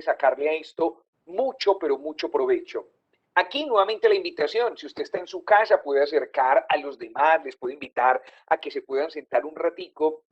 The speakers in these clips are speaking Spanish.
sacarle a esto mucho, pero mucho provecho. Aquí nuevamente la invitación, si usted está en su casa, puede acercar a los demás, les puede invitar a que se puedan sentar un ratico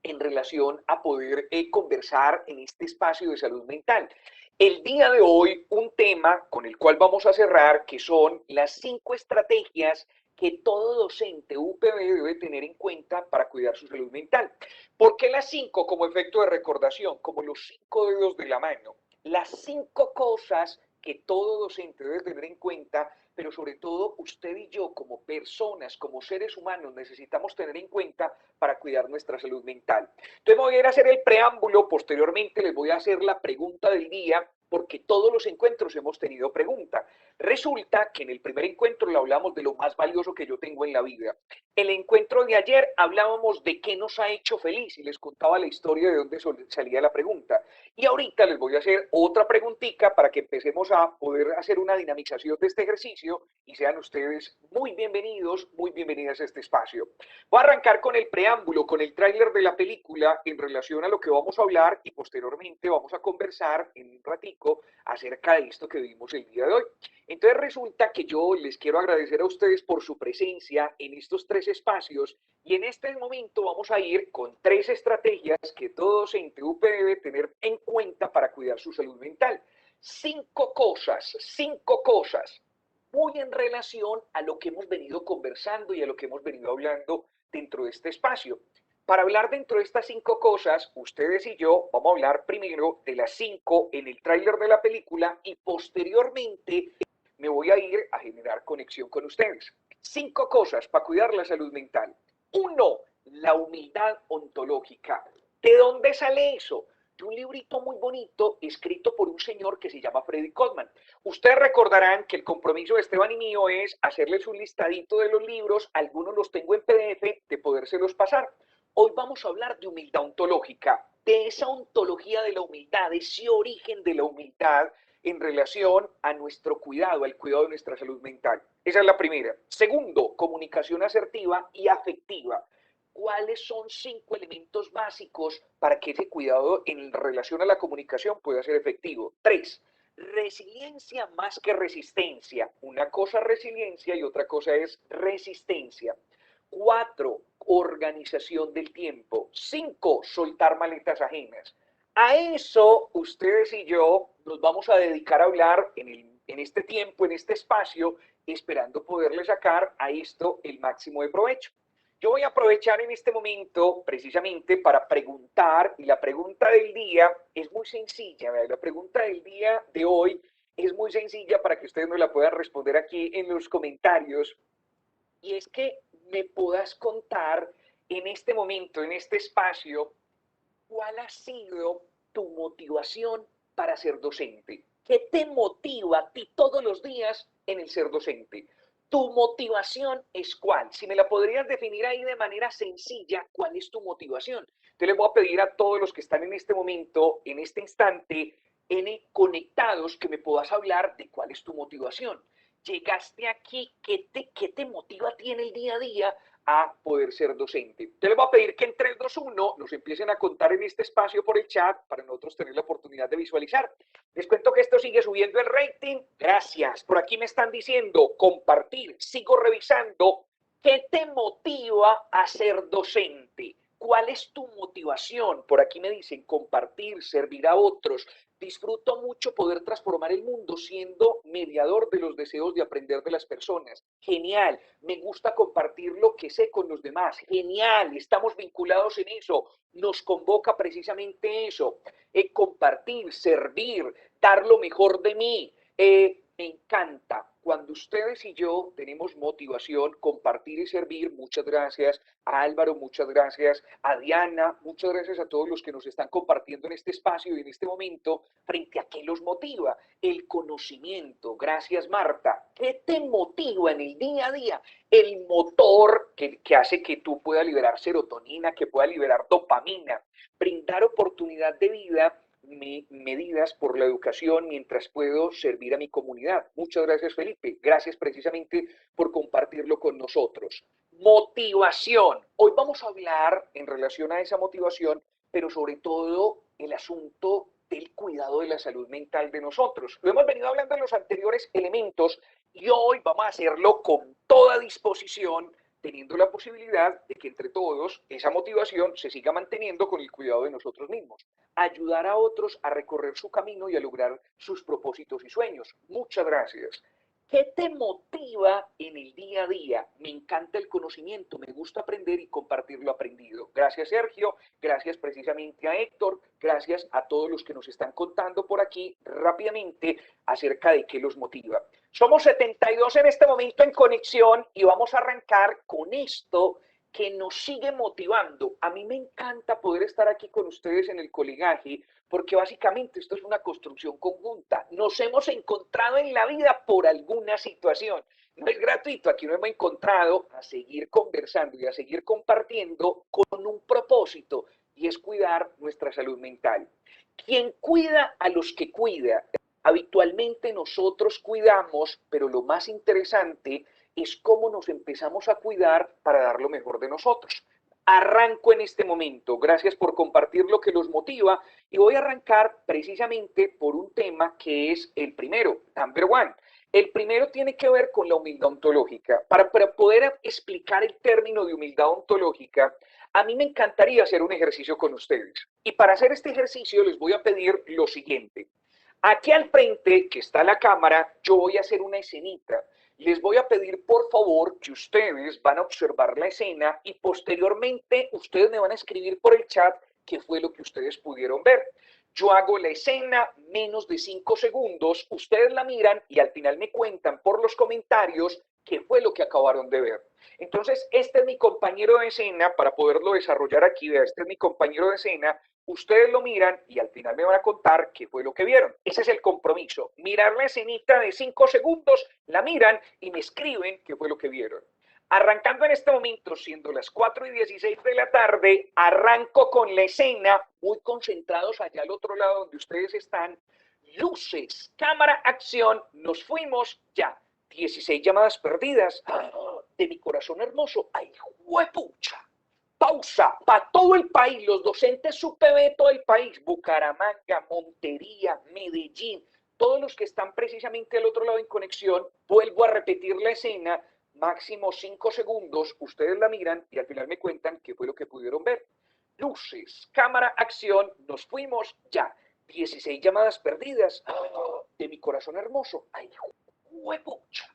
en relación a poder conversar en este espacio de salud mental. El día de hoy, un tema con el cual vamos a cerrar, que son las 5 estrategias que todo docente UPB debe tener en cuenta para cuidar su salud mental. ¿Por qué las 5 como efecto de recordación? Como los 5 dedos de la mano. Las 5 cosas que todo docente debe tener en cuenta, pero sobre todo usted y yo como personas, como seres humanos, necesitamos tener en cuenta para cuidar nuestra salud mental. Entonces voy a ir a hacer el preámbulo, posteriormente les voy a hacer la pregunta del día, porque todos los encuentros hemos tenido pregunta. Resulta que en el primer encuentro le hablamos de lo más valioso que yo tengo en la vida. El encuentro de ayer hablábamos de qué nos ha hecho feliz y les contaba la historia de dónde salía la pregunta. Y ahorita les voy a hacer otra preguntita para que empecemos a poder hacer una dinamización de este ejercicio y sean ustedes muy bienvenidos, muy bienvenidas a este espacio. Voy a arrancar con el preámbulo, con el tráiler de la película en relación a lo que vamos a hablar y posteriormente vamos a conversar en un ratico acerca de esto que vimos el día de hoy. Entonces resulta que yo les quiero agradecer a ustedes por su presencia en estos 3 espacios y en este momento vamos a ir con 3 estrategias que todo docente UP debe tener en cuenta para cuidar su salud mental. 5 cosas muy en relación a lo que hemos venido conversando y a lo que hemos venido hablando dentro de este espacio. Para hablar dentro de estas 5 cosas, ustedes y yo vamos a hablar primero de las 5 en el tráiler de la película y posteriormente me voy a ir a generar conexión con ustedes. 5 cosas para cuidar la salud mental. 1, la humildad ontológica. ¿De dónde sale eso? De un librito muy bonito escrito por un señor que se llama Freddy Kotman. Ustedes recordarán que el compromiso de Esteban y mío es hacerles un listadito de los libros, algunos los tengo en PDF, de podérselos pasar. Hoy vamos a hablar de humildad ontológica, de esa ontología de la humildad, de ese origen de la humildad en relación a nuestro cuidado, al cuidado de nuestra salud mental. Esa es la primera. Segundo, comunicación asertiva y afectiva. ¿Cuáles son 5 elementos básicos para que ese cuidado en relación a la comunicación pueda ser efectivo? 3, resiliencia más que resistencia. Una cosa es resiliencia y otra cosa es resistencia. 4, organización del tiempo. 5, soltar maletas ajenas. A eso ustedes y yo nos vamos a dedicar a hablar en este tiempo, en este espacio, esperando poderle sacar a esto el máximo de provecho. Yo voy a aprovechar en este momento precisamente para preguntar, y la pregunta del día es muy sencilla, ¿verdad? La pregunta del día de hoy es muy sencilla para que ustedes nos la puedan responder aquí en los comentarios, y es que me puedas contar en este momento, en este espacio, ¿cuál ha sido tu motivación para ser docente? ¿Qué te motiva a ti todos los días en el ser docente? ¿Tu motivación es cuál? Si me la podrías definir ahí de manera sencilla, ¿cuál es tu motivación? Entonces les voy a pedir a todos los que están en este momento, en este instante, conectados, que me puedas hablar de cuál es tu motivación. Llegaste aquí, ¿qué te motiva a ti en el día a día a poder ser docente? Te les voy a pedir que en 3, 2, 1 nos empiecen a contar en este espacio por el chat para nosotros tener la oportunidad de visualizar. Les cuento que esto sigue subiendo el rating. Gracias. Por aquí me están diciendo compartir. Sigo revisando. ¿Qué te motiva a ser docente? ¿Cuál es tu motivación? Por aquí me dicen compartir, servir a otros. Disfruto mucho poder transformar el mundo siendo mediador de los deseos de aprender de las personas. Genial. Me gusta compartir lo que sé con los demás. Genial. Estamos vinculados en eso. Nos convoca precisamente eso. Compartir, servir, dar lo mejor de mí. Me encanta. Cuando ustedes y yo tenemos motivación, compartir y servir, muchas gracias a Álvaro, muchas gracias a Diana, muchas gracias a todos los que nos están compartiendo en este espacio y en este momento, frente a qué los motiva. El conocimiento. Gracias, Marta. ¿Qué te motiva en el día a día? El motor que hace que tú puedas liberar serotonina, que puedas liberar dopamina, brindar oportunidad de vida, medidas por la educación mientras puedo servir a mi comunidad. Muchas gracias, Felipe. Gracias precisamente por compartirlo con nosotros. Motivación. Hoy vamos a hablar en relación a esa motivación, pero sobre todo el asunto del cuidado de la salud mental de nosotros. Lo hemos venido hablando en los anteriores elementos y hoy vamos a hacerlo con toda disposición, teniendo la posibilidad de que entre todos esa motivación se siga manteniendo con el cuidado de nosotros mismos. Ayudar a otros a recorrer su camino y a lograr sus propósitos y sueños. Muchas gracias. ¿Qué te motiva en el día a día? Me encanta el conocimiento, me gusta aprender y compartir lo aprendido. Gracias, Sergio, gracias precisamente a Héctor, gracias a todos los que nos están contando por aquí rápidamente acerca de qué los motiva. Somos 72 en este momento en conexión y vamos a arrancar con esto que nos sigue motivando. A mí me encanta poder estar aquí con ustedes en el colegaje porque básicamente esto es una construcción conjunta. Nos hemos encontrado en la vida por alguna situación. No es gratuito, aquí nos hemos encontrado a seguir conversando y a seguir compartiendo con un propósito y es cuidar nuestra salud mental. Quien cuida a los que cuida, habitualmente nosotros cuidamos, pero lo más interesante es cómo nos empezamos a cuidar para dar lo mejor de nosotros. Arranco en este momento, gracias por compartir lo que los motiva y voy a arrancar precisamente por un tema que es el primero, number one. El primero tiene que ver con la humildad ontológica. Para poder explicar el término de humildad ontológica, a mí me encantaría hacer un ejercicio con ustedes. Y para hacer este ejercicio les voy a pedir lo siguiente. Aquí al frente, que está la cámara, yo voy a hacer una escenita. Les voy a pedir, por favor, que ustedes van a observar la escena y posteriormente ustedes me van a escribir por el chat qué fue lo que ustedes pudieron ver. Yo hago la escena, menos de 5 segundos, ustedes la miran y al final me cuentan por los comentarios qué fue lo que acabaron de ver. Entonces, este es mi compañero de escena, para poderlo desarrollar aquí, vea, este es mi compañero de escena, ustedes lo miran y al final me van a contar qué fue lo que vieron. Ese es el compromiso, mirar la escenita de 5 segundos, la miran y me escriben qué fue lo que vieron. Arrancando en este momento, siendo las 4:16 de la tarde, arranco con la escena, muy concentrados allá al otro lado donde ustedes están. Luces, cámara, acción, nos fuimos ya. 16 llamadas perdidas. De mi corazón hermoso. ¡Ay, juepucha! Pausa. Para todo el país, los docentes UPB de todo el país. Bucaramanga, Montería, Medellín. Todos los que están precisamente al otro lado en conexión. Vuelvo a repetir la escena. Máximo 5 segundos. Ustedes la miran y al final me cuentan qué fue lo que pudieron ver. Luces, cámara, acción. Nos fuimos ya. 16 llamadas perdidas. De mi corazón hermoso. ¡Ay, huepucha!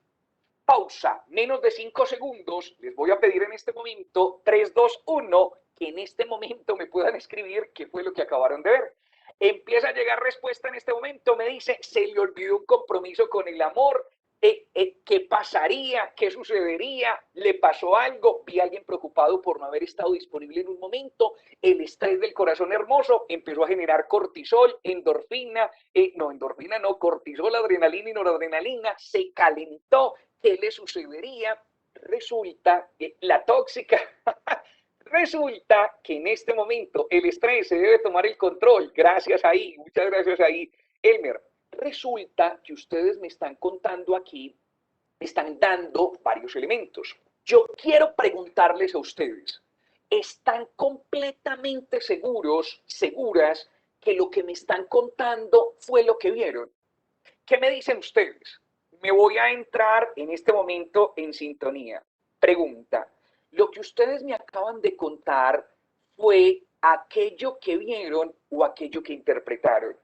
Pausa, menos de 5 segundos. Les voy a pedir en este momento 3, 2, 1, que en este momento me puedan escribir qué fue lo que acabaron de ver. Empieza a llegar respuesta en este momento. Me dice, se le olvidó un compromiso con el amor. ¿Qué pasaría? ¿Qué sucedería? ¿Le pasó algo? Vi a alguien preocupado por no haber estado disponible en un momento. El estrés del corazón hermoso empezó a generar cortisol, endorfina, cortisol, adrenalina y noradrenalina. Se calentó. ¿Qué le sucedería? Resulta que la tóxica... Resulta que en este momento el estrés se debe tomar el control. Gracias ahí, muchas gracias ahí, Elmer. Resulta que ustedes me están contando aquí, me están dando varios elementos. Yo quiero preguntarles a ustedes, ¿están completamente seguros, seguras, que lo que me están contando fue lo que vieron? ¿Qué me dicen ustedes? Me voy a entrar en este momento en sintonía. Pregunta, ¿lo que ustedes me acaban de contar fue aquello que vieron o aquello que interpretaron?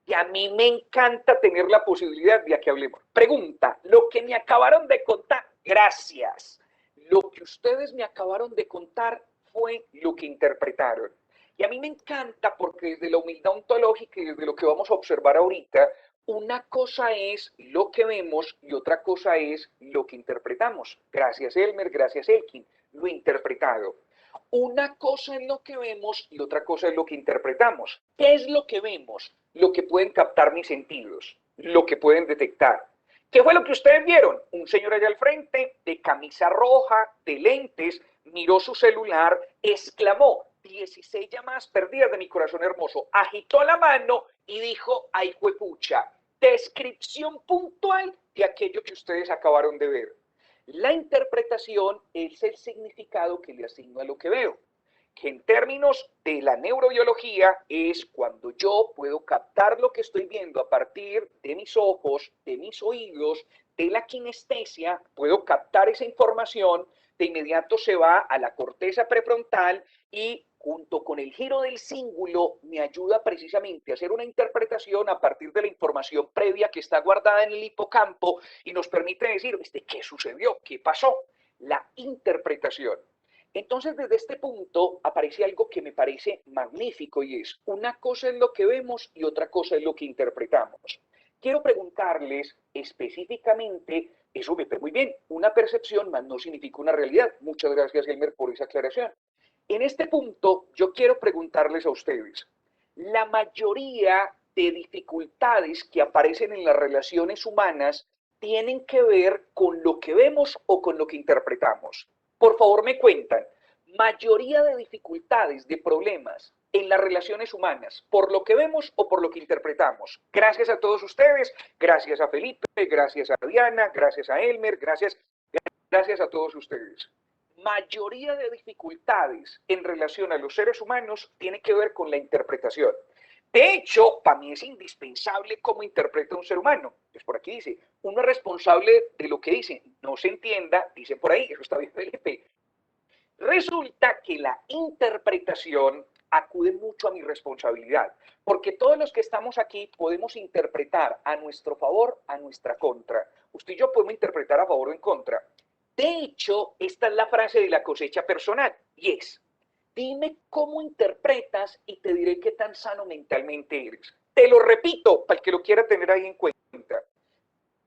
Y a mí me encanta tener la posibilidad de que hablemos. Pregunta, lo que me acabaron de contar, gracias. Lo que ustedes me acabaron de contar fue lo que interpretaron. Y a mí me encanta porque desde la humildad ontológica y desde lo que vamos a observar ahorita, una cosa es lo que vemos y otra cosa es lo que interpretamos. Gracias, Elmer, gracias, Elkin, lo interpretado. Una cosa es lo que vemos y otra cosa es lo que interpretamos. ¿Qué es lo que vemos? Lo que pueden captar mis sentidos, lo que pueden detectar. ¿Qué fue lo que ustedes vieron? Un señor allá al frente, de camisa roja, de lentes, miró su celular, exclamó, 16 llamadas perdidas de mi corazón hermoso, agitó la mano y dijo, ay, juepucha, descripción puntual de aquello que ustedes acabaron de ver. La interpretación es el significado que le asigno a lo que veo. que en términos de la neurobiología es cuando yo puedo captar lo que estoy viendo a partir de mis ojos, de mis oídos, de la kinestesia, puedo captar esa información, de inmediato se va a la corteza prefrontal y junto con el giro del cíngulo me ayuda precisamente a hacer una interpretación a partir de la información previa que está guardada en el hipocampo y nos permite decir, ¿qué sucedió? ¿Qué pasó? La interpretación. Entonces, desde este punto aparece algo que me parece magnífico y es, una cosa es lo que vemos y otra cosa es lo que interpretamos. Quiero preguntarles específicamente, eso me muy bien, una percepción más no significa una realidad. Muchas gracias, Elmer, por esa aclaración. En este punto, yo quiero preguntarles a ustedes, la mayoría de dificultades que aparecen en las relaciones humanas tienen que ver con lo que vemos o con lo que interpretamos. Por favor, me cuentan, mayoría de dificultades, de problemas en las relaciones humanas, por lo que vemos o por lo que interpretamos. Gracias a todos ustedes, gracias a Felipe, gracias a Diana, gracias a Elmer, gracias a todos ustedes. Mayoría de dificultades en relación a los seres humanos tiene que ver con la interpretación. De hecho, para mí es indispensable cómo interpreta un ser humano. Pues por aquí dice, uno es responsable de lo que dice, no se entienda, dice por ahí, eso está bien, Felipe. Resulta que la interpretación acude mucho a mi responsabilidad, porque todos los que estamos aquí podemos interpretar a nuestro favor, a nuestra contra. Usted y yo podemos interpretar a favor o en contra. De hecho, esta es la frase de la cosecha personal, y es, dime cómo interpretas y te diré qué tan sano mentalmente eres. Te lo repito, para el que lo quiera tener ahí en cuenta.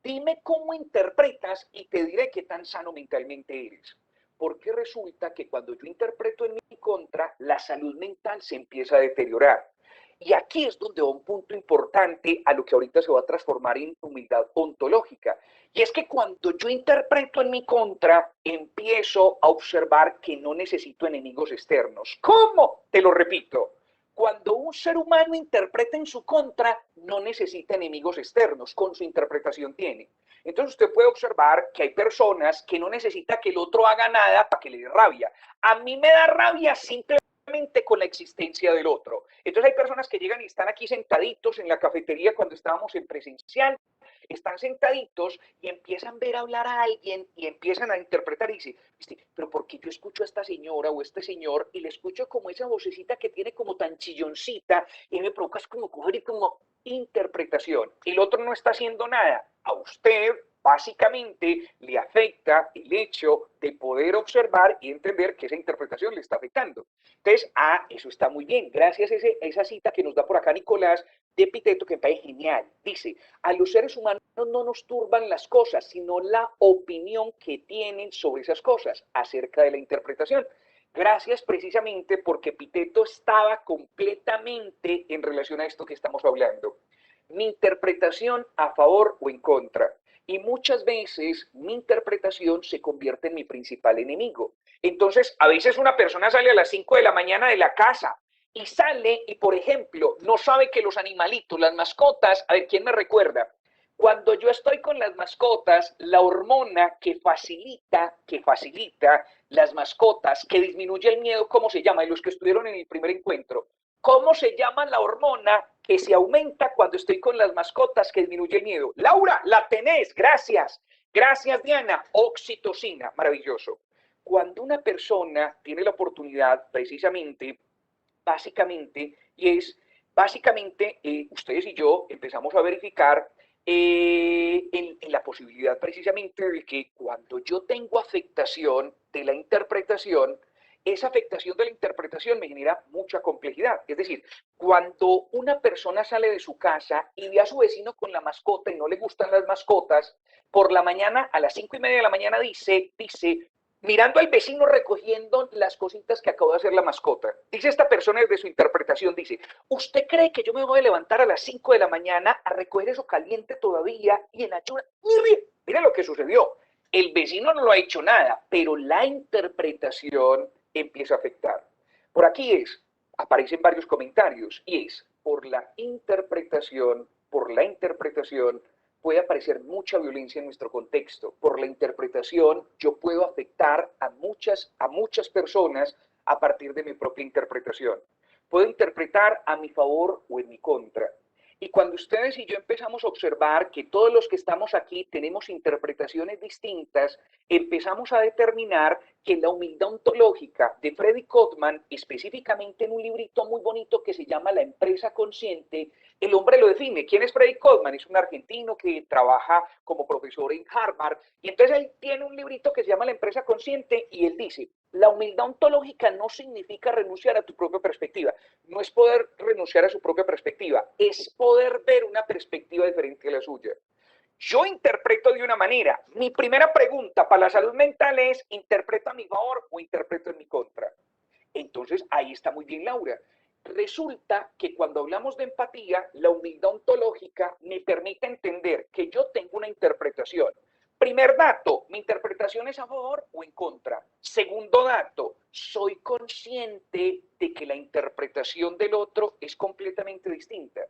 Dime cómo interpretas y te diré qué tan sano mentalmente eres. Porque resulta que cuando yo interpreto en mi contra, la salud mental se empieza a deteriorar. Y aquí es donde va un punto importante a lo que ahorita se va a transformar en humildad ontológica. Y es que cuando yo interpreto en mi contra, empiezo a observar que no necesito enemigos externos. ¿Cómo? Te lo repito. Cuando un ser humano interpreta en su contra, no necesita enemigos externos, con su interpretación tiene. Entonces usted puede observar que hay personas que no necesitan que el otro haga nada para que le dé rabia. A mí me da rabia simplemente con la existencia del otro. Entonces hay personas que llegan y están aquí sentaditos en la cafetería cuando estábamos en presencial, están sentaditos y empiezan a ver hablar a alguien y empiezan a interpretar y dicen, pero ¿por qué yo escucho a esta señora o a este señor y le escucho como esa vocecita que tiene como tan chilloncita y me provoca como coger y como interpretación? El otro no está haciendo nada. A usted básicamente le afecta el hecho de poder observar y entender que esa interpretación le está afectando. Entonces, eso está muy bien. Gracias a esa cita que nos da por acá Nicolás de Epicteto, que me parece genial. Dice, a los seres humanos no nos turban las cosas, sino la opinión que tienen sobre esas cosas acerca de la interpretación. Gracias precisamente porque Epicteto estaba completamente en relación a esto que estamos hablando. Mi interpretación a favor o en contra. Y muchas veces mi interpretación se convierte en mi principal enemigo. Entonces, a veces una persona sale a las 5 de la mañana de la casa y sale y, por ejemplo, no sabe que los animalitos, las mascotas, a ver, ¿quién me recuerda? Cuando yo estoy con las mascotas, la hormona que facilita las mascotas, que disminuye el miedo, ¿cómo se llama? Y los que estuvieron en el primer encuentro, ¿cómo se llama la hormona que se aumenta cuando estoy con las mascotas, que disminuye el miedo? Laura, la tenés, gracias. Gracias, Diana. Oxitocina, maravilloso. Cuando una persona tiene la oportunidad, precisamente, básicamente, ustedes y yo empezamos a verificar en la posibilidad precisamente de que cuando yo tengo afectación de la interpretación, esa afectación de la interpretación me genera mucha complejidad. Es decir, cuando una persona sale de su casa y ve a su vecino con la mascota y no le gustan las mascotas, por la mañana, a las 5:30 de la mañana, dice, mirando al vecino recogiendo las cositas que acabó de hacer la mascota. Dice esta persona desde su interpretación, dice, ¿usted cree que yo me voy a levantar a las 5 de la mañana a recoger eso caliente todavía y en ayuda? Mire lo que sucedió. El vecino no lo ha hecho nada, pero la interpretación empieza a afectar. Por aquí aparecen varios comentarios y es, por la interpretación, puede aparecer mucha violencia en nuestro contexto. Por la interpretación, yo puedo afectar a muchas personas a partir de mi propia interpretación. Puedo interpretar a mi favor o en mi contra. Y cuando ustedes y yo empezamos a observar que todos los que estamos aquí tenemos interpretaciones distintas, empezamos a determinar que la humildad ontológica de Freddy Kotman, específicamente en un librito muy bonito que se llama La empresa consciente, el hombre lo define. ¿Quién es Freddy Kotman? Es un argentino que trabaja como profesor en Harvard. Y entonces él tiene un librito que se llama La empresa consciente y él dice, la humildad ontológica no significa renunciar a tu propia perspectiva. No es poder renunciar a su propia perspectiva, es poder ver una perspectiva diferente a la suya. Yo interpreto de una manera. Mi primera pregunta para la salud mental es, ¿interpreto a mi favor o interpreto en mi contra? Entonces, ahí está muy bien, Laura. Resulta que cuando hablamos de empatía, la humildad ontológica me permite entender que yo tengo una interpretación. Primer dato, mi interpretación es a favor o en contra. Segundo dato, soy consciente de que la interpretación del otro es completamente distinta.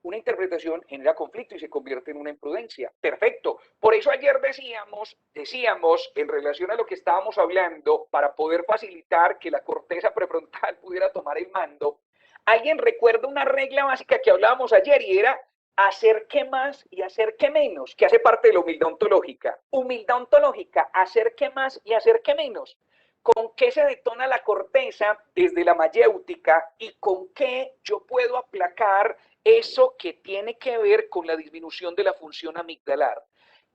Una interpretación genera conflicto y se convierte en una imprudencia. Perfecto. Por eso ayer decíamos en relación a lo que estábamos hablando, para poder facilitar que la corteza prefrontal pudiera tomar el mando, alguien recuerda una regla básica que hablábamos ayer y era hacer que más y hacer que menos, que hace parte de la humildad ontológica. Humildad ontológica, hacer que más y hacer que menos. ¿Con qué se detona la corteza desde la mayéutica y con qué yo puedo aplacar eso que tiene que ver con la disminución de la función amigdalar?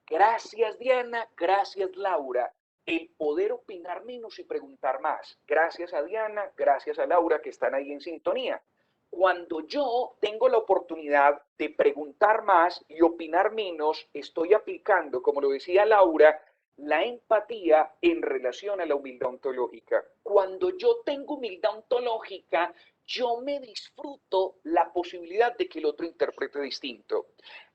Gracias, Diana. Gracias, Laura. El poder opinar menos y preguntar más. Gracias a Diana, gracias a Laura que están ahí en sintonía. Cuando yo tengo la oportunidad de preguntar más y opinar menos, estoy aplicando, como lo decía Laura, la empatía en relación a la humildad ontológica. Cuando yo tengo humildad ontológica, yo me disfruto la posibilidad de que el otro interprete distinto.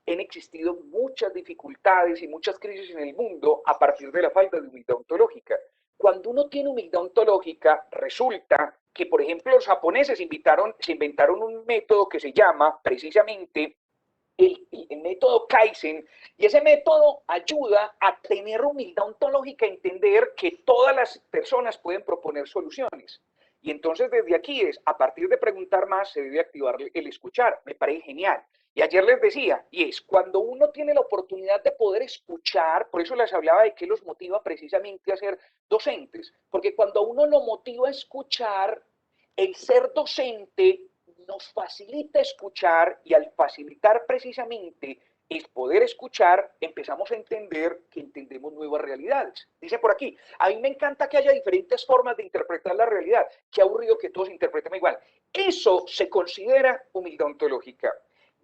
Han existido muchas dificultades y muchas crisis en el mundo a partir de la falta de humildad ontológica. Cuando uno tiene humildad ontológica, resulta que, por ejemplo, los japoneses se inventaron un método que se llama precisamente el método Kaizen, y ese método ayuda a tener humildad ontológica, a entender que todas las personas pueden proponer soluciones. Y entonces desde aquí es, a partir de preguntar más, se debe activar el escuchar. Me parece genial. Y ayer les decía, y es, cuando uno tiene la oportunidad de poder escuchar, por eso les hablaba de qué los motiva precisamente a ser docentes, porque cuando uno lo motiva a escuchar, el ser docente nos facilita escuchar, y al facilitar precisamente el poder escuchar, empezamos a entender que entendemos nuevas realidades. Dice por aquí, a mí me encanta que haya diferentes formas de interpretar la realidad. Qué aburrido que todos interpreten igual. Eso se considera humildad ontológica.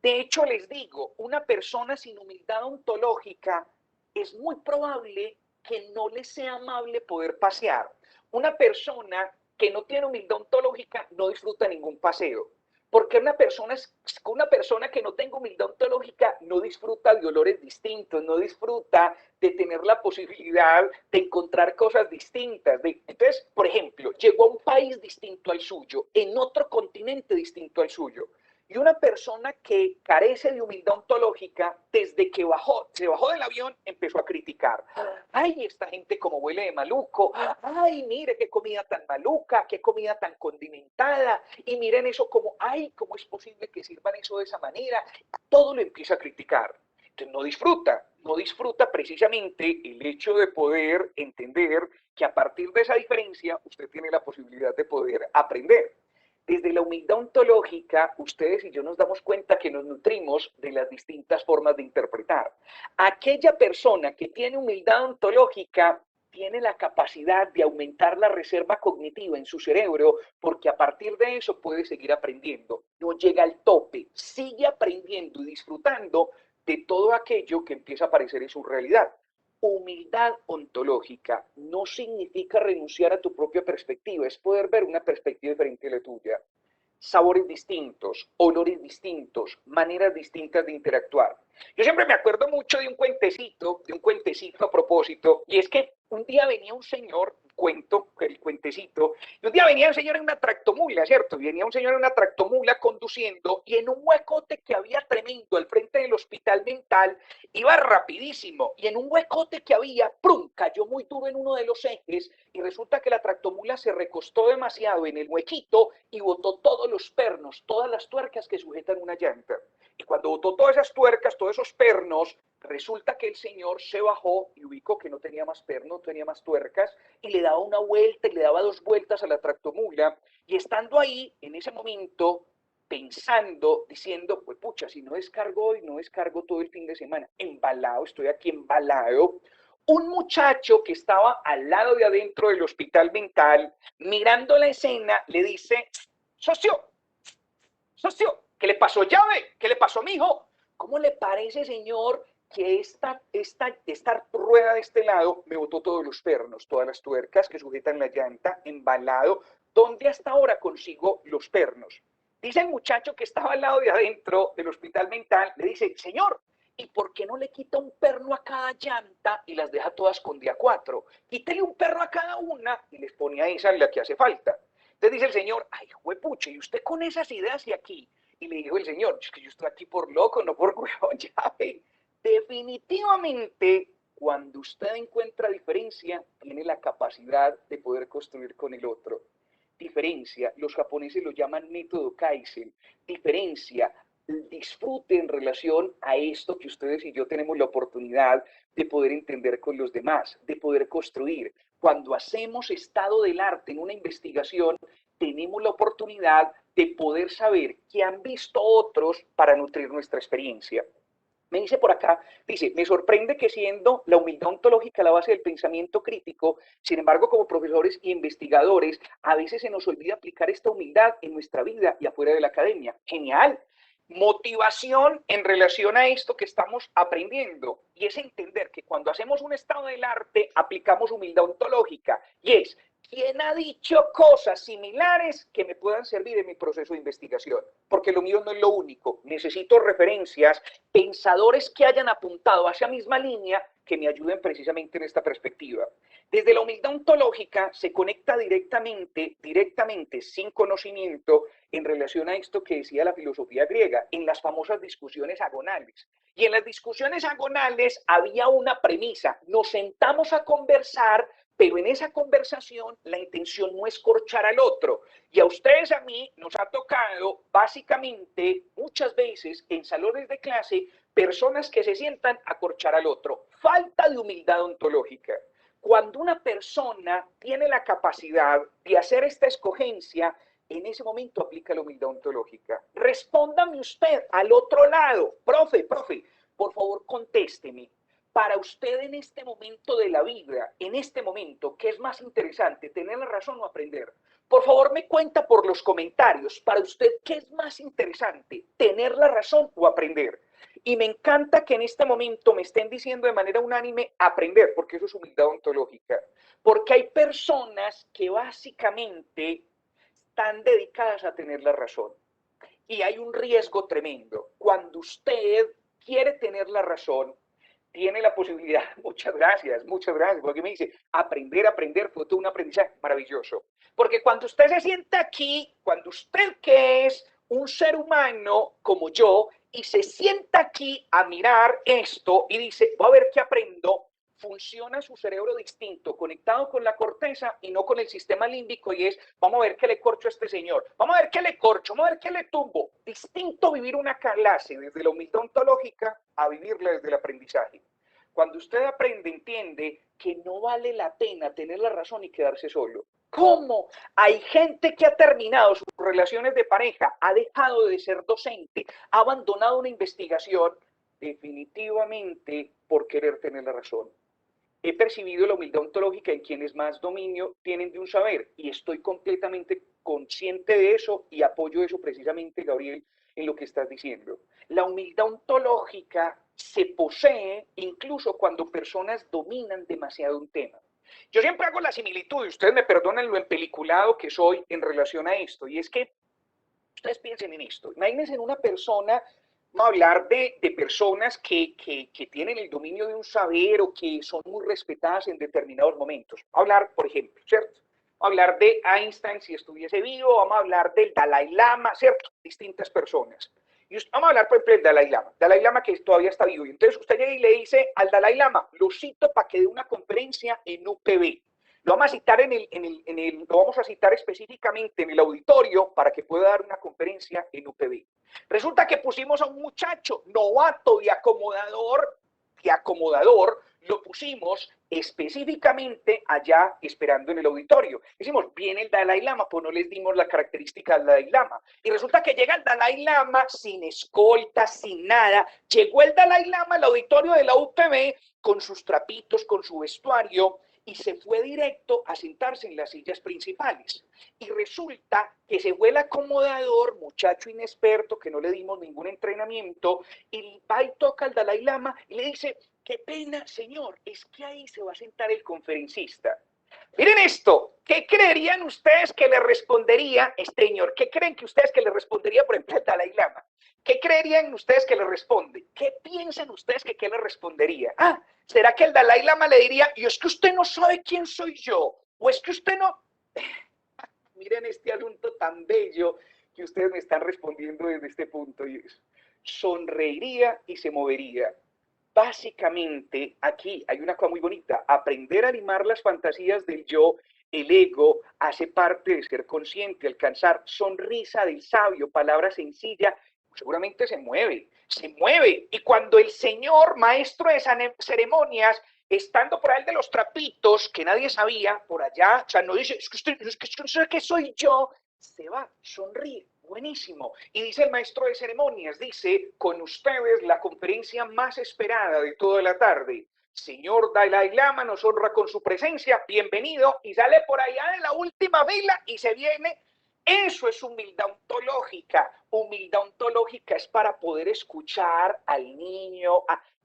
De hecho, les digo, una persona sin humildad ontológica es muy probable que no le sea amable poder pasear. Una persona que no tiene humildad ontológica no disfruta ningún paseo. Porque una persona que no tenga humildad ontológica no disfruta de olores distintos, no disfruta de tener la posibilidad de encontrar cosas distintas. Entonces, por ejemplo, llegó a un país distinto al suyo, en otro continente distinto al suyo. Y una persona que carece de humildad ontológica, desde que se bajó del avión, empezó a criticar. Ay, esta gente como huele de maluco. Ay, mire qué comida tan maluca, qué comida tan condimentada. Y miren eso como, ay, ¿cómo es posible que sirvan eso de esa manera? Todo lo empieza a criticar. Entonces no disfruta precisamente el hecho de poder entender que a partir de esa diferencia usted tiene la posibilidad de poder aprender. Desde la humildad ontológica, ustedes y yo nos damos cuenta que nos nutrimos de las distintas formas de interpretar. Aquella persona que tiene humildad ontológica tiene la capacidad de aumentar la reserva cognitiva en su cerebro, porque a partir de eso puede seguir aprendiendo. No llega al tope, sigue aprendiendo y disfrutando de todo aquello que empieza a aparecer en su realidad. Humildad ontológica no significa renunciar a tu propia perspectiva, es poder ver una perspectiva diferente a la tuya. Sabores distintos, olores distintos, maneras distintas de interactuar. Yo siempre me acuerdo mucho de un cuentecito a propósito, y es que un día venía un señor, cuento, el cuentecito, y un día venía un señor en una tractomula, ¿cierto? Venía un señor en una tractomula conduciendo y en un huecote que había tremendo al frente del hospital mental, iba rapidísimo y en un huecote que había, ¡prum!, cayó muy duro en uno de los ejes y resulta que la tractomula se recostó demasiado en el huequito y botó todos los pernos, todas las tuercas que sujetan una llanta. Y cuando botó todas esas tuercas, todos esos pernos, resulta que el señor se bajó y ubicó que no tenía más pernos, no tenía más tuercas, y le daba una vuelta y le daba dos vueltas a la tractomula, y estando ahí, en ese momento, pensando, diciendo, pues pucha, si no descargo hoy, no descargo todo el fin de semana, embalado, estoy aquí embalado. Un muchacho que estaba al lado de adentro del hospital mental, mirando la escena, le dice, socio, socio, ¿qué le pasó, llave? ¿Qué le pasó, mijo? ¿Cómo le parece, señor, que esta rueda de este lado me botó todos los pernos, todas las tuercas que sujetan la llanta, embalado? ¿Dónde hasta ahora consigo los pernos? Dice el muchacho que estaba al lado de adentro del hospital mental, le dice, señor, ¿y por qué no le quita un perno a cada llanta y las deja todas con día 4? Quítele un perno a cada una y les pone a esa la que hace falta. Entonces dice el señor, ay, juepuche, ¿y usted con esas ideas de aquí? Y le dijo el señor, es que yo estoy aquí por loco, no por huevón, ya ve. Definitivamente, cuando usted encuentra diferencia, tiene la capacidad de poder construir con el otro. Diferencia, los japoneses lo llaman método Kaizen. Diferencia, disfrute en relación a esto que ustedes y yo tenemos la oportunidad de poder entender con los demás, de poder construir. Cuando hacemos estado del arte en una investigación, tenemos la oportunidad de poder saber qué han visto otros para nutrir nuestra experiencia. Me dice por acá, dice, me sorprende que siendo la humildad ontológica la base del pensamiento crítico, sin embargo, como profesores e investigadores, a veces se nos olvida aplicar esta humildad en nuestra vida y afuera de la academia. Genial. Motivación en relación a esto que estamos aprendiendo, y es entender que cuando hacemos un estado del arte, aplicamos humildad ontológica, y es, ¿quién ha dicho cosas similares que me puedan servir en mi proceso de investigación? Porque lo mío no es lo único, necesito referencias, pensadores que hayan apuntado a esa misma línea que me ayuden precisamente en esta perspectiva. Desde la humildad ontológica se conecta directamente, sin conocimiento, en relación a esto que decía la filosofía griega, en las famosas discusiones agonales. Y en las discusiones agonales había una premisa, nos sentamos a conversar, pero en esa conversación la intención no es corchar al otro. Y a ustedes, a mí, nos ha tocado básicamente muchas veces en salones de clase personas que se sientan a corchar al otro. Falta de humildad ontológica. Cuando una persona tiene la capacidad de hacer esta escogencia, en ese momento aplica la humildad ontológica. Respóndame usted al otro lado. Profe, por favor contésteme. Para usted en este momento de la vida, en este momento, ¿qué es más interesante, tener la razón o aprender? Por favor, me cuenta por los comentarios, para usted, ¿qué es más interesante, tener la razón o aprender? Y me encanta que en este momento me estén diciendo de manera unánime aprender, porque eso es humildad ontológica. Porque hay personas que básicamente están dedicadas a tener la razón. Y hay un riesgo tremendo. Cuando usted quiere tener la razón, tiene la posibilidad, muchas gracias, porque me dice, aprender, fue todo un aprendizaje maravilloso. Porque cuando usted se sienta aquí, cuando usted que es un ser humano como yo, y se sienta aquí a mirar esto y dice, voy a ver qué aprendo, funciona su cerebro distinto, conectado con la corteza y no con el sistema límbico, y es, vamos a ver qué le corcho a este señor, vamos a ver qué le corcho, vamos a ver qué le tumbo. Distinto vivir una clase desde la humildad ontológica a vivirla desde el aprendizaje. Cuando usted aprende, entiende que no vale la pena tener la razón y quedarse solo. ¿Cómo? Hay gente que ha terminado sus relaciones de pareja, ha dejado de ser docente, ha abandonado una investigación, definitivamente por querer tener la razón. He percibido la humildad ontológica en quienes más dominio tienen de un saber y estoy completamente consciente de eso y apoyo eso precisamente, Gabriel, en lo que estás diciendo. La humildad ontológica se posee incluso cuando personas dominan demasiado un tema. Yo siempre hago la similitud, y ustedes me perdonan lo empeliculado que soy en relación a esto, y es que ustedes piensen en esto, imagínense en una persona Vamos a hablar de personas que tienen el dominio de un saber o que son muy respetadas en determinados momentos. Vamos a hablar, por ejemplo, ¿cierto? Vamos a hablar de Einstein si estuviese vivo, vamos a hablar del Dalai Lama, ¿cierto? Distintas personas. Y vamos a hablar, por ejemplo, del Dalai Lama que todavía está vivo. Y entonces usted llega y le dice al Dalai Lama, lo cito para que dé una conferencia en UPB. Lo vamos a citar lo vamos a citar específicamente en el auditorio para que pueda dar una conferencia en UPB. Resulta que pusimos a un muchacho novato y acomodador, lo pusimos específicamente allá esperando en el auditorio. Decimos, viene el Dalai Lama, pues no les dimos la característica del Dalai Lama. Y resulta que llega el Dalai Lama sin escolta, sin nada. Llegó el Dalai Lama al auditorio de la UPB con sus trapitos, con su vestuario, y se fue directo a sentarse en las sillas principales. Y resulta que se fue el acomodador, muchacho inexperto, que no le dimos ningún entrenamiento, y va y toca al Dalai Lama y le dice, qué pena, señor, es que ahí se va a sentar el conferencista. Miren esto, ¿qué creerían ustedes que le respondería este señor? ¿Qué creen que ustedes que le respondería, por ejemplo, al Dalai Lama? ¿Qué creerían ustedes que le responde? ¿Qué piensan ustedes que qué le respondería? Ah, ¿será que el Dalai Lama le diría, y es que usted no sabe quién soy yo? ¿O es que usted no...? Miren este asunto tan bello que ustedes me están respondiendo desde este punto. Y es, sonreiría y se movería. Básicamente, aquí hay una cosa muy bonita. Aprender a animar las fantasías del yo, el ego, hace parte de ser consciente, alcanzar sonrisa del sabio, palabra sencilla, seguramente se mueve, se mueve. Y cuando el señor, maestro de ceremonias, estando por ahí de los trapitos, que nadie sabía, por allá, o sea, no dice, es que usted que soy yo, se va, sonríe, buenísimo. Y dice el maestro de ceremonias, dice, con ustedes la conferencia más esperada de toda la tarde. Señor Dalai Lama nos honra con su presencia, bienvenido, y sale por allá de la última vela y se viene. Eso es humildad ontológica. Humildad ontológica es para poder escuchar al niño,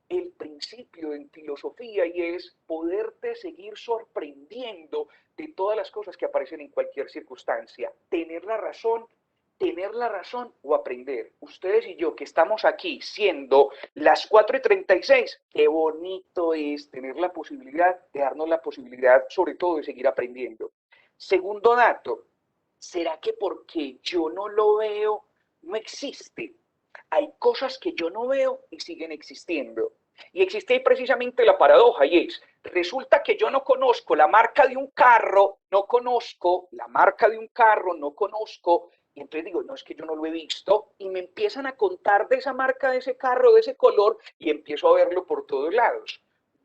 el principio en filosofía, y es poderte seguir sorprendiendo de todas las cosas que aparecen en cualquier circunstancia. Tener la razón o aprender. Ustedes y yo que estamos aquí siendo las 4:36, qué bonito es tener la posibilidad de darnos la posibilidad sobre todo de seguir aprendiendo. Segundo dato, ¿será que porque yo no lo veo, no existe? Hay cosas que yo no veo y siguen existiendo. Y existe ahí precisamente la paradoja, y es, resulta que yo no conozco la marca de un carro, y entonces digo, no, es que yo no lo he visto, y me empiezan a contar de esa marca, de ese carro, de ese color, y empiezo a verlo por todos lados.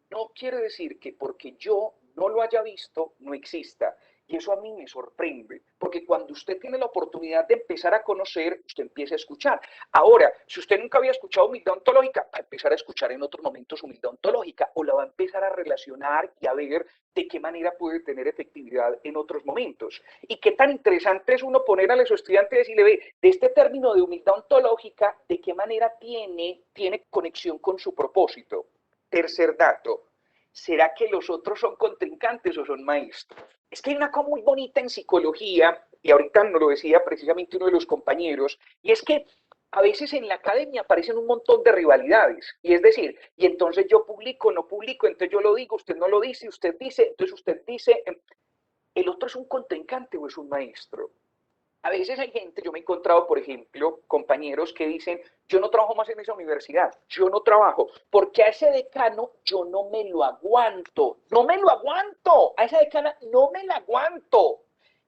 No quiere decir que porque yo no lo haya visto, no exista. Y eso a mí me sorprende, porque cuando usted tiene la oportunidad de empezar a conocer, usted empieza a escuchar. Ahora, si usted nunca había escuchado humildad ontológica, va a empezar a escuchar en otros momentos humildad ontológica, o la va a empezar a relacionar y a ver de qué manera puede tener efectividad en otros momentos. Y qué tan interesante es uno poner a los estudiantes y decirle, ve, de este término de humildad ontológica, de qué manera tiene conexión con su propósito. Tercer dato, ¿será que los otros son contrincantes o son maestros? Es que hay una cosa muy bonita en psicología, y ahorita nos lo decía precisamente uno de los compañeros, y es que a veces en la academia aparecen un montón de rivalidades, y es decir, y entonces yo publico, no publico, entonces yo lo digo, usted no lo dice, usted dice, entonces usted dice, ¿el otro es un contrincante o es un maestro? A veces hay gente, yo me he encontrado, por ejemplo, compañeros que dicen, yo no trabajo más en esa universidad, yo no trabajo, porque a ese decano yo no me lo aguanto, no me lo aguanto, a esa decana no me la aguanto.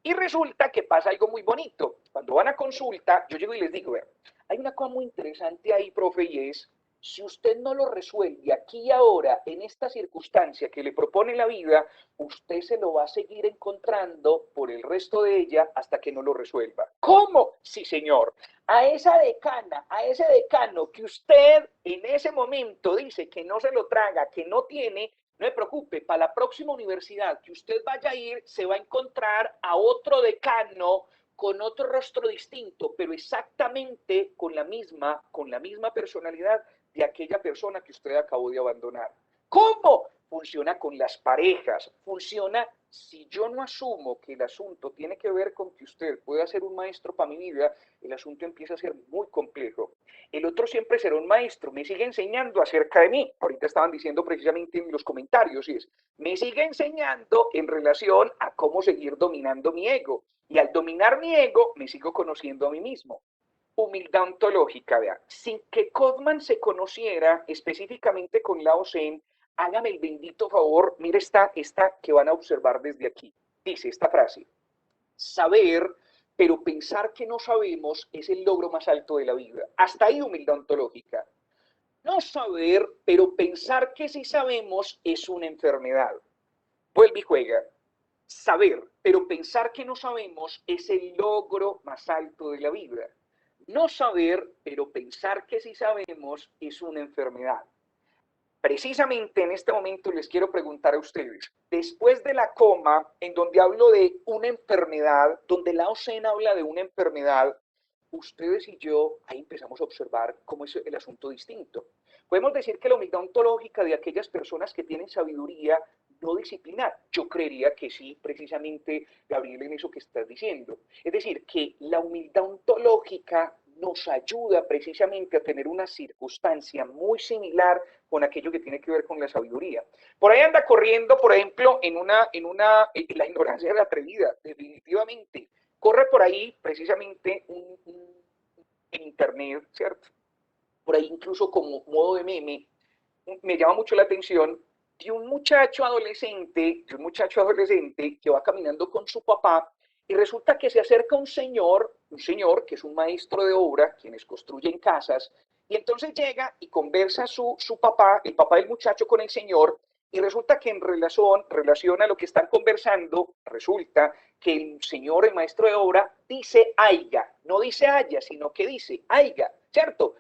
Y resulta que pasa algo muy bonito. Cuando van a consulta, yo llego y les digo, vean, hay una cosa muy interesante ahí, profe, y es, si usted no lo resuelve aquí y ahora, en esta circunstancia que le propone la vida, usted se lo va a seguir encontrando por el resto de ella hasta que no lo resuelva. ¿Cómo? Sí, señor. A esa decana, a ese decano que usted en ese momento dice que no se lo traga, que no tiene, no se preocupe, para la próxima universidad que usted vaya a ir, se va a encontrar a otro decano con otro rostro distinto, pero exactamente con la misma personalidad de aquella persona que usted acabó de abandonar. ¿Cómo? funciona con las parejas, funciona si yo no asumo que el asunto tiene que ver con que usted pueda ser un maestro para mi vida, el asunto empieza a ser muy complejo. El otro siempre será un maestro, me sigue enseñando acerca de mí. Ahorita estaban diciendo precisamente en los comentarios, y es, me sigue enseñando en relación a cómo seguir dominando mi ego. Y al dominar mi ego, me sigo conociendo a mí mismo. Humildad ontológica, vea, sin que Gottman se conociera específicamente con Lao Tse, hágame el bendito favor, mire esta que van a observar desde aquí. Dice esta frase, saber, pero pensar que no sabemos es el logro más alto de la vida. Hasta ahí humildad ontológica. No saber, pero pensar que sí sabemos es una enfermedad. Vuelve y juega. Saber, pero pensar que no sabemos es el logro más alto de la vida. No saber, pero pensar que sí sabemos es una enfermedad. Precisamente en este momento les quiero preguntar a ustedes, después de la coma, en donde hablo de una enfermedad, donde Lao Tse habla de una enfermedad, ustedes y yo ahí empezamos a observar cómo es el asunto distinto. Podemos decir que la humildad ontológica de aquellas personas que tienen sabiduría no disciplinar, yo creería que sí, precisamente, Gabriel, en eso que estás diciendo. Es decir, que la humildad ontológica nos ayuda precisamente a tener una circunstancia muy similar con aquello que tiene que ver con la sabiduría. Por ahí anda corriendo, por ejemplo, la ignorancia de la atrevida, definitivamente. Corre por ahí precisamente en internet, ¿cierto? Por ahí incluso como modo de meme, me llama mucho la atención de un muchacho adolescente que va caminando con su papá y resulta que se acerca un señor que es un maestro de obra, quienes construyen casas, y entonces llega y conversa su papá, el papá del muchacho con el señor, y resulta que en relación a lo que están conversando, resulta que el señor, el maestro de obra, dice aiga, no dice haya, sino que dice aiga, ¿cierto?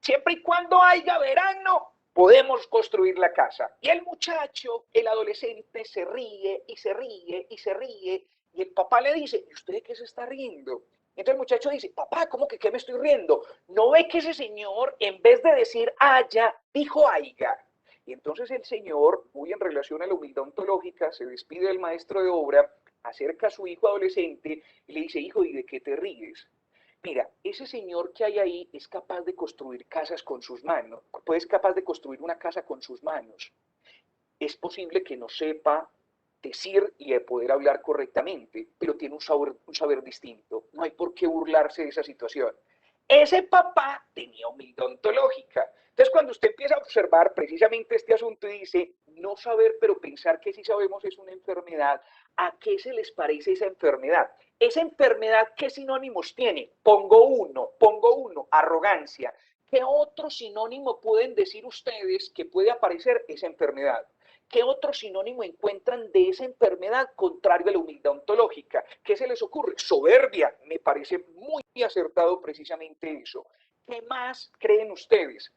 Siempre y cuando haya verano, podemos construir la casa. Y el muchacho, el adolescente, se ríe y se ríe y se ríe. Y el papá le dice, ¿y usted de qué se está riendo? Entonces el muchacho dice, papá, ¿cómo que qué me estoy riendo? ¿No ve que ese señor, en vez de decir haya, dijo haiga? Y entonces el señor, muy en relación a la humildad ontológica, se despide del maestro de obra, acerca a su hijo adolescente y le dice, hijo, ¿y de qué te ríes? Mira, ese señor que hay ahí es capaz de construir casas con sus manos, pues es capaz de construir una casa con sus manos. Es posible que no sepa decir y de poder hablar correctamente, pero tiene un saber distinto. No hay por qué burlarse de esa situación. Ese papá tenía humildad ontológica. Entonces, cuando usted empieza a observar precisamente este asunto y dice, no saber, pero pensar que sí sabemos es una enfermedad, ¿a qué se les parece esa enfermedad? Esa enfermedad, ¿qué sinónimos tiene? Pongo uno, arrogancia. ¿Qué otro sinónimo pueden decir ustedes que puede aparecer esa enfermedad? ¿Qué otro sinónimo encuentran de esa enfermedad contrario a la humildad ontológica? ¿Qué se les ocurre? Soberbia, me parece muy acertado precisamente eso. ¿Qué más creen ustedes?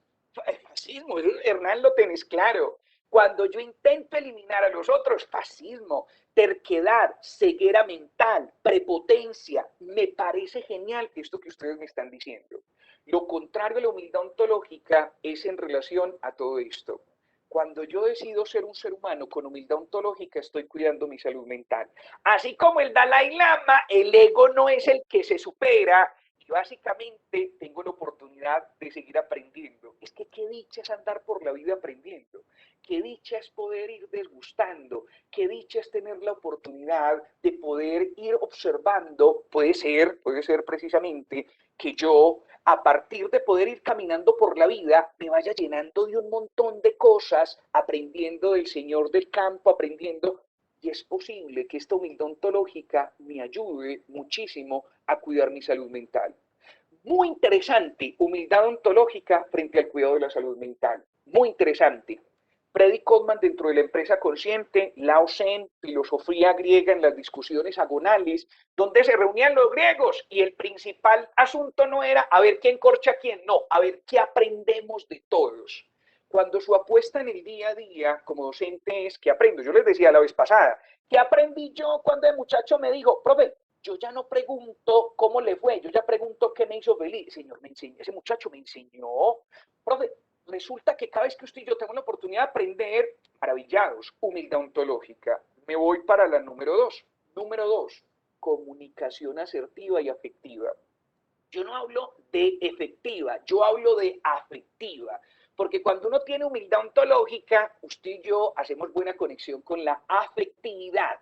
Fascismo, Hernán, lo tenés claro. Cuando yo intento eliminar a los otros, fascismo, terquedad, ceguera mental, prepotencia, me parece genial esto que ustedes me están diciendo. Lo contrario a la humildad ontológica es en relación a todo esto. Cuando yo decido ser un ser humano con humildad ontológica, estoy cuidando mi salud mental. Así como el Dalai Lama, el ego no es el que se supera, y básicamente tengo la oportunidad de seguir aprendiendo. Es que qué dicha es andar por la vida aprendiendo, qué dicha es poder ir desgustando, qué dicha es tener la oportunidad de poder ir observando, puede ser precisamente que yo, a partir de poder ir caminando por la vida, me vaya llenando de un montón de cosas, aprendiendo del Señor del campo, aprendiendo, y es posible que esta humildad ontológica me ayude muchísimo a cuidar mi salud mental. Muy interesante, humildad ontológica frente al cuidado de la salud mental. Muy interesante. Freddy Kotman dentro de la empresa consciente, Lao Tse, filosofía griega en las discusiones agonales, donde se reunían los griegos y el principal asunto no era a ver quién corcha a quién, no, a ver qué aprendemos de todos. Cuando su apuesta en el día a día como docente es, ¿qué aprendo? Yo les decía la vez pasada, ¿qué aprendí yo cuando el muchacho me dijo, profe, yo ya no pregunto cómo le fue, yo ya pregunto qué me hizo feliz? Señor, ese muchacho me enseñó, profe, Resulta que cada vez que usted y yo tenemos la oportunidad de aprender, maravillados, humildad ontológica. Me voy para la número 2. Número 2, comunicación asertiva y afectiva. Yo no hablo de efectiva, yo hablo de afectiva. Porque cuando uno tiene humildad ontológica, usted y yo hacemos buena conexión con la afectividad.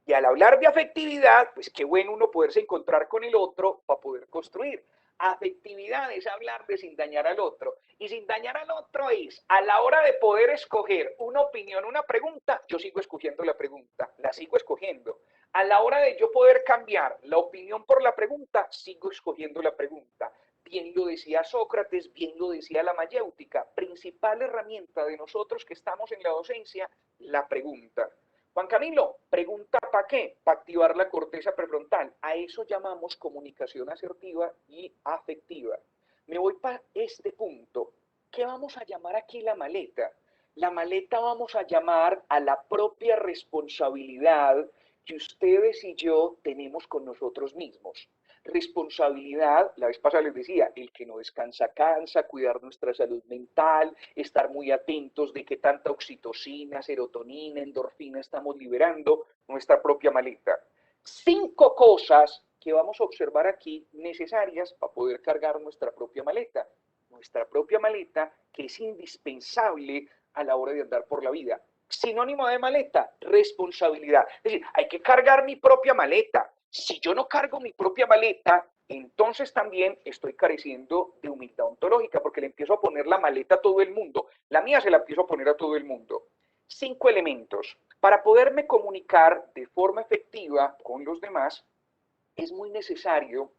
Y al hablar de afectividad, pues qué bueno uno poderse encontrar con el otro para poder construir. Afectividad es hablar de sin dañar al otro. Y sin dañar al otro es, a la hora de poder escoger una opinión, una pregunta, yo sigo escogiendo la pregunta, la sigo escogiendo. A la hora de yo poder cambiar la opinión por la pregunta, sigo escogiendo la pregunta. Bien lo decía Sócrates, bien lo decía la mayéutica, principal herramienta de nosotros que estamos en la docencia, la pregunta. Juan Camilo, pregunta ¿para qué? Para activar la corteza prefrontal. A eso llamamos comunicación asertiva y afectiva. Me voy para este punto. ¿Qué vamos a llamar aquí la maleta? La maleta vamos a llamar a la propia responsabilidad que ustedes y yo tenemos con nosotros mismos. Responsabilidad, la vez pasada les decía, el que no descansa cansa, cuidar nuestra salud mental, estar muy atentos de qué tanta oxitocina, serotonina, endorfina estamos liberando, nuestra propia maleta. 5 cosas que vamos a observar aquí necesarias para poder cargar nuestra propia maleta. Nuestra propia maleta que es indispensable a la hora de andar por la vida. Sinónimo de maleta, responsabilidad. Es decir, hay que cargar mi propia maleta. Si yo no cargo mi propia maleta, entonces también estoy careciendo de humildad ontológica, porque le empiezo a poner la maleta a todo el mundo. La mía se la empiezo a poner a todo el mundo. 5 elementos. Para poderme comunicar de forma efectiva con los demás, es muy necesario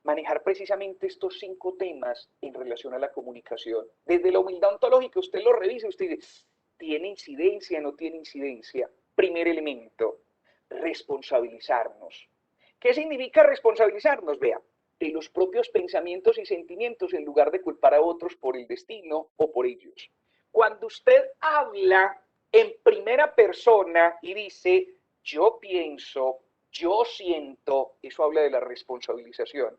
manejar precisamente estos 5 temas en relación a la comunicación. Desde la humildad ontológica, usted lo revisa, usted dice, ¿tiene incidencia, no tiene incidencia? Primer elemento, responsabilizarnos. ¿Qué significa responsabilizarnos? Vea, de los propios pensamientos y sentimientos en lugar de culpar a otros por el destino o por ellos. Cuando usted habla en primera persona y dice, yo pienso, yo siento, eso habla de la responsabilización.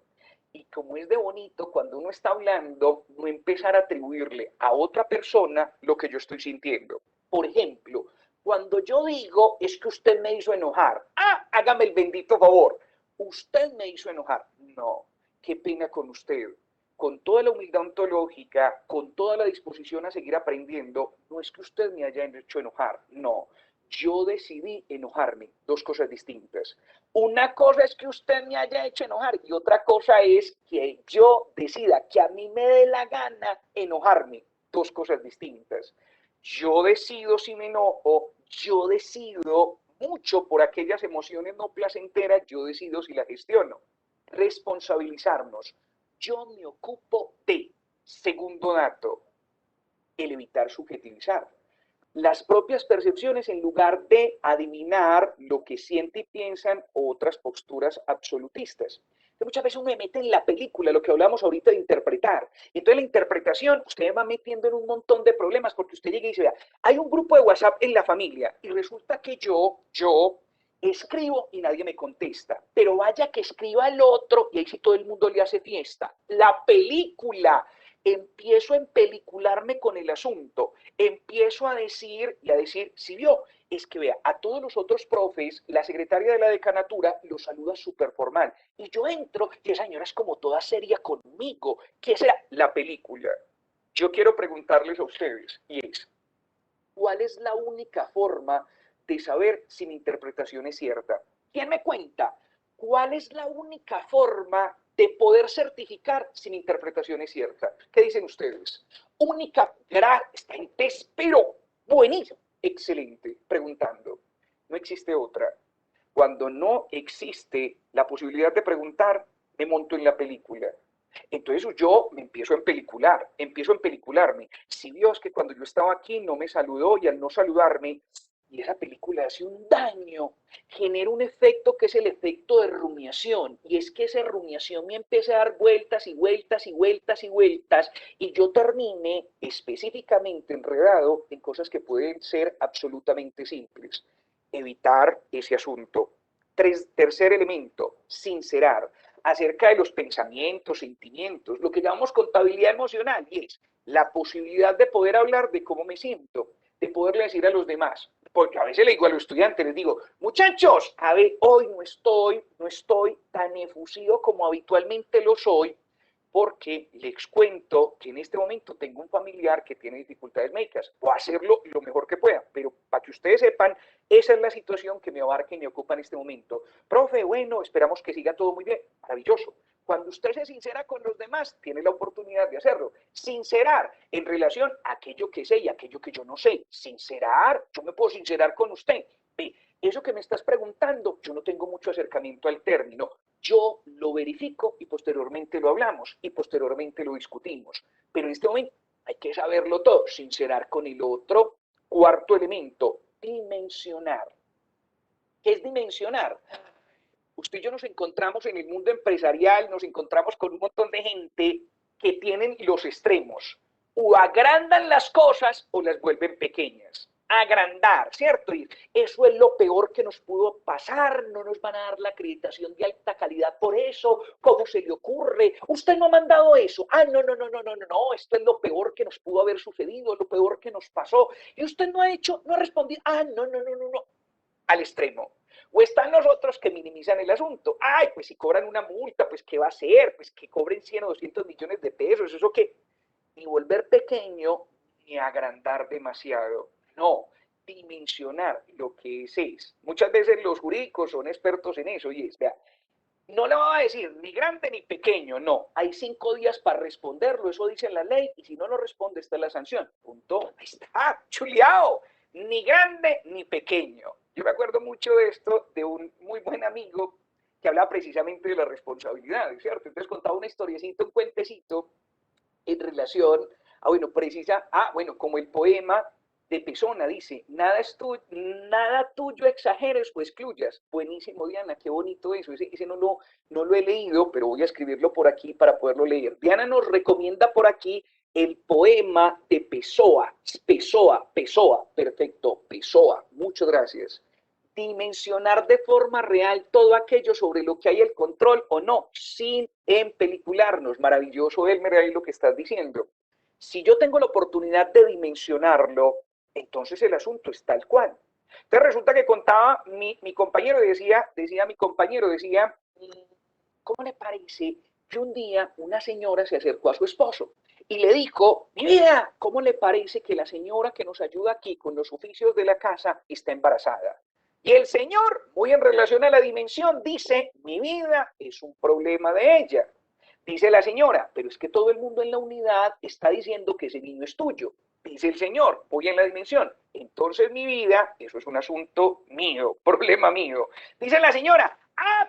Y como es de bonito, cuando uno está hablando, no empezar a atribuirle a otra persona lo que yo estoy sintiendo. Por ejemplo, cuando yo digo, es que usted me hizo enojar, hágame el bendito favor, usted me hizo enojar. No, qué pena con usted. Con toda la humildad ontológica, con toda la disposición a seguir aprendiendo, no es que usted me haya hecho enojar, no. Yo decidí enojarme, 2 cosas distintas. Una cosa es que usted me haya hecho enojar y otra cosa es que yo decida, que a mí me dé la gana enojarme, 2 cosas distintas. Yo decido si me enojo, yo decido mucho por aquellas emociones no placenteras, yo decido si las gestiono. Responsabilizarnos. Yo me ocupo de. Segundo dato, el evitar subjetivizar las propias percepciones en lugar de adivinar lo que sienten y piensan otras posturas absolutistas. Entonces, muchas veces uno me mete en la película, lo que hablamos ahorita de interpretar. Y entonces la interpretación, usted va metiendo en un montón de problemas porque usted llega y dice, vea, hay un grupo de WhatsApp en la familia y resulta que yo escribo y nadie me contesta, pero vaya que escriba el otro y ahí sí todo el mundo le hace fiesta. La película, empiezo a empelicularme con el asunto, empiezo a decir y a decir, si vio, es que vea, a todos los otros profes, la secretaria de la decanatura los saluda súper formal. Y yo entro y esa señora es como toda seria conmigo. ¿Qué será? La película. Yo quiero preguntarles a ustedes, y es, ¿cuál es la única forma de saber si mi interpretación es cierta? ¿Quién me cuenta? ¿Cuál es la única forma de poder certificar si mi interpretación es cierta? ¿Qué dicen ustedes? Única, está en test, pero buenísimo, excelente, preguntando. No existe otra. Cuando no existe la posibilidad de preguntar, me monto en la película. Entonces yo me empiezo a empelicularme. Si Dios que cuando yo estaba aquí no me saludó y al no saludarme, y esa película hace un daño, genera un efecto que es el efecto de rumiación, y es que esa rumiación me empieza a dar vueltas y vueltas y vueltas y vueltas, y yo termine específicamente enredado en cosas que pueden ser absolutamente simples. Evitar ese asunto. Tercer elemento, sincerar acerca de los pensamientos, sentimientos, lo que llamamos contabilidad emocional, y es, la posibilidad de poder hablar de cómo me siento, de poderle decir a los demás, porque a veces le digo a los estudiantes, les digo, muchachos, a ver, hoy no estoy tan efusivo como habitualmente lo soy, porque les cuento que en este momento tengo un familiar que tiene dificultades médicas. Voy a hacerlo lo mejor que pueda, pero para que ustedes sepan, esa es la situación que me abarca y me ocupa en este momento. Profe, bueno, esperamos que siga todo muy bien. Maravilloso. Cuando usted se sincera con los demás, tiene la oportunidad de hacerlo. Sincerar en relación a aquello que sé y aquello que yo no sé. Sincerar, yo me puedo sincerar con usted. Ve, eso que me estás preguntando, yo no tengo mucho acercamiento al término. Yo lo verifico y posteriormente lo hablamos y posteriormente lo discutimos. Pero en este momento hay que saberlo todo, sincerar con el otro. Cuarto elemento, dimensionar. ¿Qué es dimensionar? Usted y yo nos encontramos en el mundo empresarial, nos encontramos con un montón de gente que tienen los extremos. O agrandan las cosas o las vuelven pequeñas. Agrandar, ¿cierto? Y eso es lo peor que nos pudo pasar, no nos van a dar la acreditación de alta calidad por eso, ¿cómo se le ocurre? Usted no ha mandado eso, no, esto es lo peor que nos pudo haber sucedido, lo peor que nos pasó, y usted no ha hecho, no ha respondido, no, al extremo. O están los otros que minimizan el asunto. Ay, pues si cobran una multa, pues ¿qué va a hacer? Pues que cobren 100 o 200 millones de pesos, ¿eso qué? Ni volver pequeño, ni agrandar demasiado. No, dimensionar lo que es. Muchas veces los jurídicos son expertos en eso y es, vea, no le va a decir ni grande ni pequeño, no. Hay 5 días para responderlo, eso dice la ley, y si no lo responde está la sanción. Punto. Ahí está, chuleado. Ni grande ni pequeño. Yo me acuerdo mucho de esto de un muy buen amigo que hablaba precisamente de la responsabilidad, ¿cierto? Entonces contaba una historiecita, un cuentecito en relación a, bueno, como el poema de Pesona dice, nada tuyo exageres o excluyas. Buenísimo, Diana, qué bonito eso. Ese no lo he leído, pero voy a escribirlo por aquí para poderlo leer. Diana nos recomienda por aquí el poema de Pessoa, perfecto, Pessoa, muchas gracias. Dimensionar de forma real todo aquello sobre lo que hay el control o no, sin empelicularnos. Maravilloso, Elmer, ahí lo que estás diciendo. Si yo tengo la oportunidad de dimensionarlo, entonces el asunto es tal cual. Entonces resulta que contaba mi compañero, decía mi compañero, decía, ¿cómo le parece que un día una señora se acercó a su esposo y le dijo, mi vida, ¿cómo le parece que la señora que nos ayuda aquí con los oficios de la casa está embarazada? Y el señor, muy en relación a la dimensión, dice, mi vida es un problema de ella. Dice la señora, pero es que todo el mundo en la unidad está diciendo que ese niño es tuyo. Dice el señor, voy en la dimensión. Entonces mi vida, eso es un asunto mío, problema mío. Dice la señora,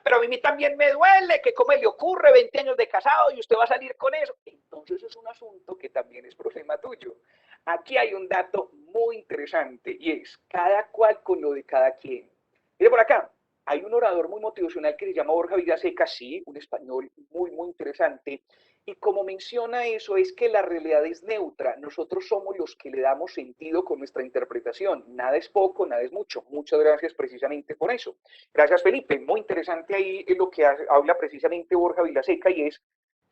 pero a mí también me duele, que cómo le ocurre 20 años de casado y usted va a salir con eso. Entonces es un asunto que también es problema tuyo. Aquí hay un dato muy interesante y es cada cual con lo de cada quien. Mire por acá, hay un orador muy motivacional que se llama Borja Villaseca, sí, un español muy interesante, y como menciona eso es que la realidad es neutra, nosotros somos los que le damos sentido con nuestra interpretación, nada es poco, nada es mucho, muchas gracias precisamente por eso. Gracias Felipe, muy interesante ahí es lo que habla precisamente Borja Villaseca y es,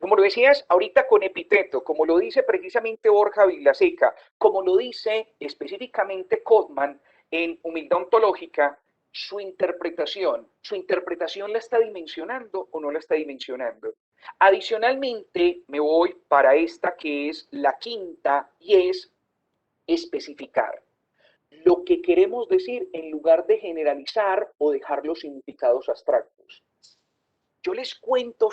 como lo decías ahorita con epiteto, como lo dice precisamente Borja Villaseca, como lo dice específicamente Cotman en Humildad Ontológica, su interpretación la está dimensionando o no la está dimensionando. Adicionalmente, me voy para esta que es la quinta y es especificar lo que queremos decir en lugar de generalizar o dejar los significados abstractos. Yo les cuento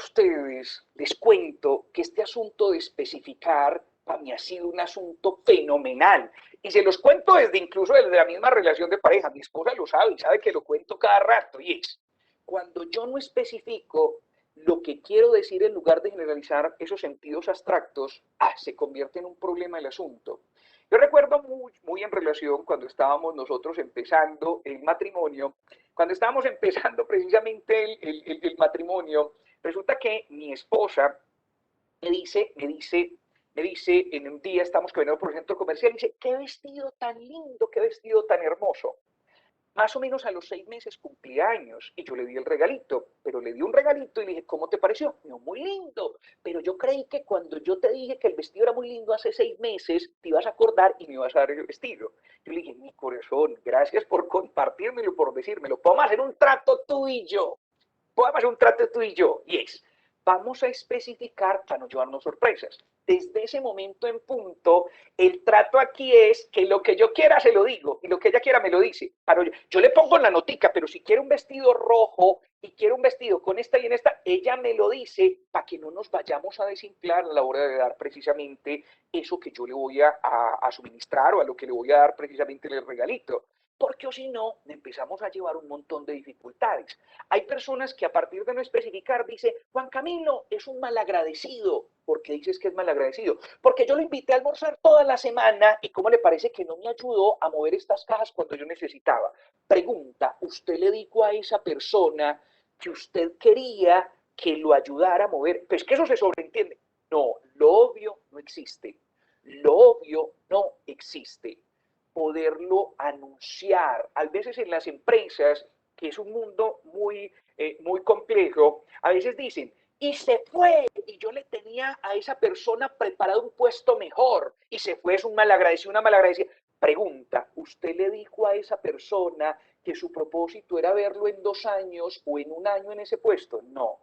que este asunto de especificar para mí ha sido un asunto fenomenal. Y se los cuento incluso desde la misma relación de pareja. Mi esposa lo sabe y sabe que lo cuento cada rato. Y es, cuando yo no especifico lo que quiero decir en lugar de generalizar esos sentidos abstractos, se convierte en un problema el asunto. Yo recuerdo muy en relación cuando estábamos nosotros empezando el matrimonio, cuando estábamos empezando precisamente el matrimonio, resulta que mi esposa me dice, en un día estamos caminando por el centro comercial y dice, qué vestido tan lindo, qué vestido tan hermoso. Más o menos a los 6 meses cumplí años y yo le di el regalito, pero le di un regalito y le dije, ¿cómo te pareció? No, muy lindo, pero yo creí que cuando yo te dije que el vestido era muy lindo hace 6 meses, te ibas a acordar y me ibas a dar el vestido. Yo le dije, mi corazón, gracias por compartírmelo, por decírmelo. Podemos hacer un trato tú y yo. Podemos hacer un trato tú y yo. Y es, vamos a especificar para no llevarnos sorpresas. Desde ese momento en punto, el trato aquí es que lo que yo quiera se lo digo y lo que ella quiera me lo dice. Yo le pongo en la notica, pero si quiere un vestido rojo y quiere un vestido con esta y en esta, ella me lo dice para que no nos vayamos a desinflar a la hora de dar precisamente eso que yo le voy a suministrar o a lo que le voy a dar precisamente el regalito. Porque o si no, empezamos a llevar un montón de dificultades. Hay personas que a partir de no especificar dice, Juan Camilo es un malagradecido. ¿Por qué dices que es malagradecido? Porque yo lo invité a almorzar toda la semana y ¿cómo le parece que no me ayudó a mover estas cajas cuando yo necesitaba? Pregunta, ¿usted le dijo a esa persona que usted quería que lo ayudara a mover? Pues que eso se sobreentiende. No, lo obvio no existe. Lo obvio no existe. Poderlo anunciar. A veces en las empresas, que es un mundo muy complejo, a veces dicen, y se fue, y yo le tenía a esa persona preparado un puesto mejor, y se fue, es un malagradecido, una malagradecida. Pregunta, ¿usted le dijo a esa persona que su propósito era verlo en 2 años o en un año en ese puesto? No.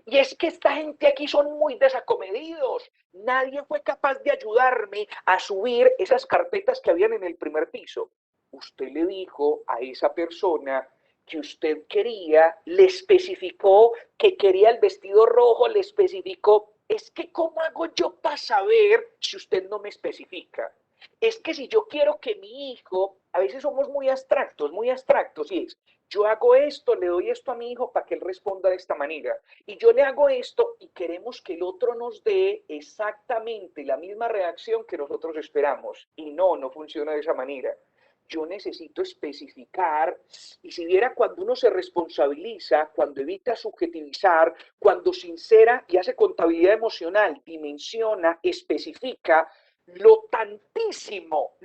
Y es que esta gente aquí son muy desacomedidos. Nadie fue capaz de ayudarme a subir esas carpetas que habían en el primer piso. Usted le dijo a esa persona que usted quería, le especificó que quería el vestido rojo, le especificó. Es que, ¿cómo hago yo para saber si usted no me especifica? Es que si yo quiero que mi hijo, a veces somos muy abstractos, y es, yo hago esto, le doy esto a mi hijo para que él responda de esta manera, y yo le hago esto y queremos que el otro nos dé exactamente la misma reacción que nosotros esperamos, y no, no funciona de esa manera. Yo necesito especificar, y si viera cuando uno se responsabiliza, cuando evita subjetivizar, cuando sincera y hace contabilidad emocional, dimensiona, especifica, lo tantísimo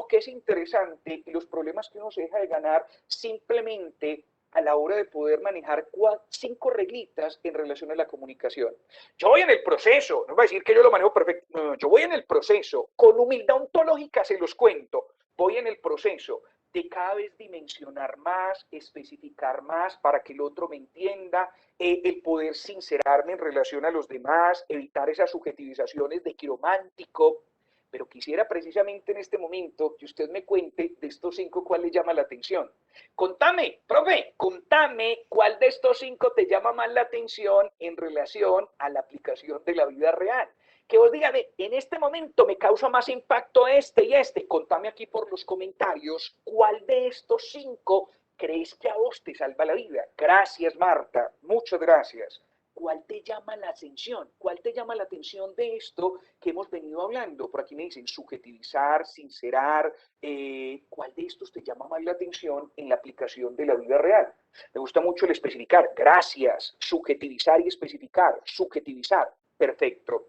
que es interesante y los problemas que uno se deja de ganar simplemente a la hora de poder manejar 5 reglitas en relación a la comunicación. Yo voy en el proceso, no voy a decir que yo lo manejo perfecto, no, yo voy en el proceso, con humildad ontológica se los cuento, voy en el proceso de cada vez dimensionar más, especificar más para que el otro me entienda, el poder sincerarme en relación a los demás, evitar esas subjetivizaciones de quiromántico, pero quisiera precisamente en este momento que usted me cuente de estos 5 cuál le llama la atención. Contame, profe, contame cuál de estos 5 te llama más la atención en relación a la aplicación de la vida real. Que vos digas, en este momento me causa más impacto este y este. Contame aquí por los comentarios cuál de estos 5 crees que a vos te salva la vida. Gracias, Marta. Muchas gracias. ¿Cuál te llama la atención? ¿Cuál te llama la atención de esto que hemos venido hablando? Por aquí me dicen subjetivizar, sincerar. ¿Cuál de estos te llama más la atención en la aplicación de la vida real? Me gusta mucho el especificar. Gracias. Subjetivizar y especificar. Subjetivizar. Perfecto.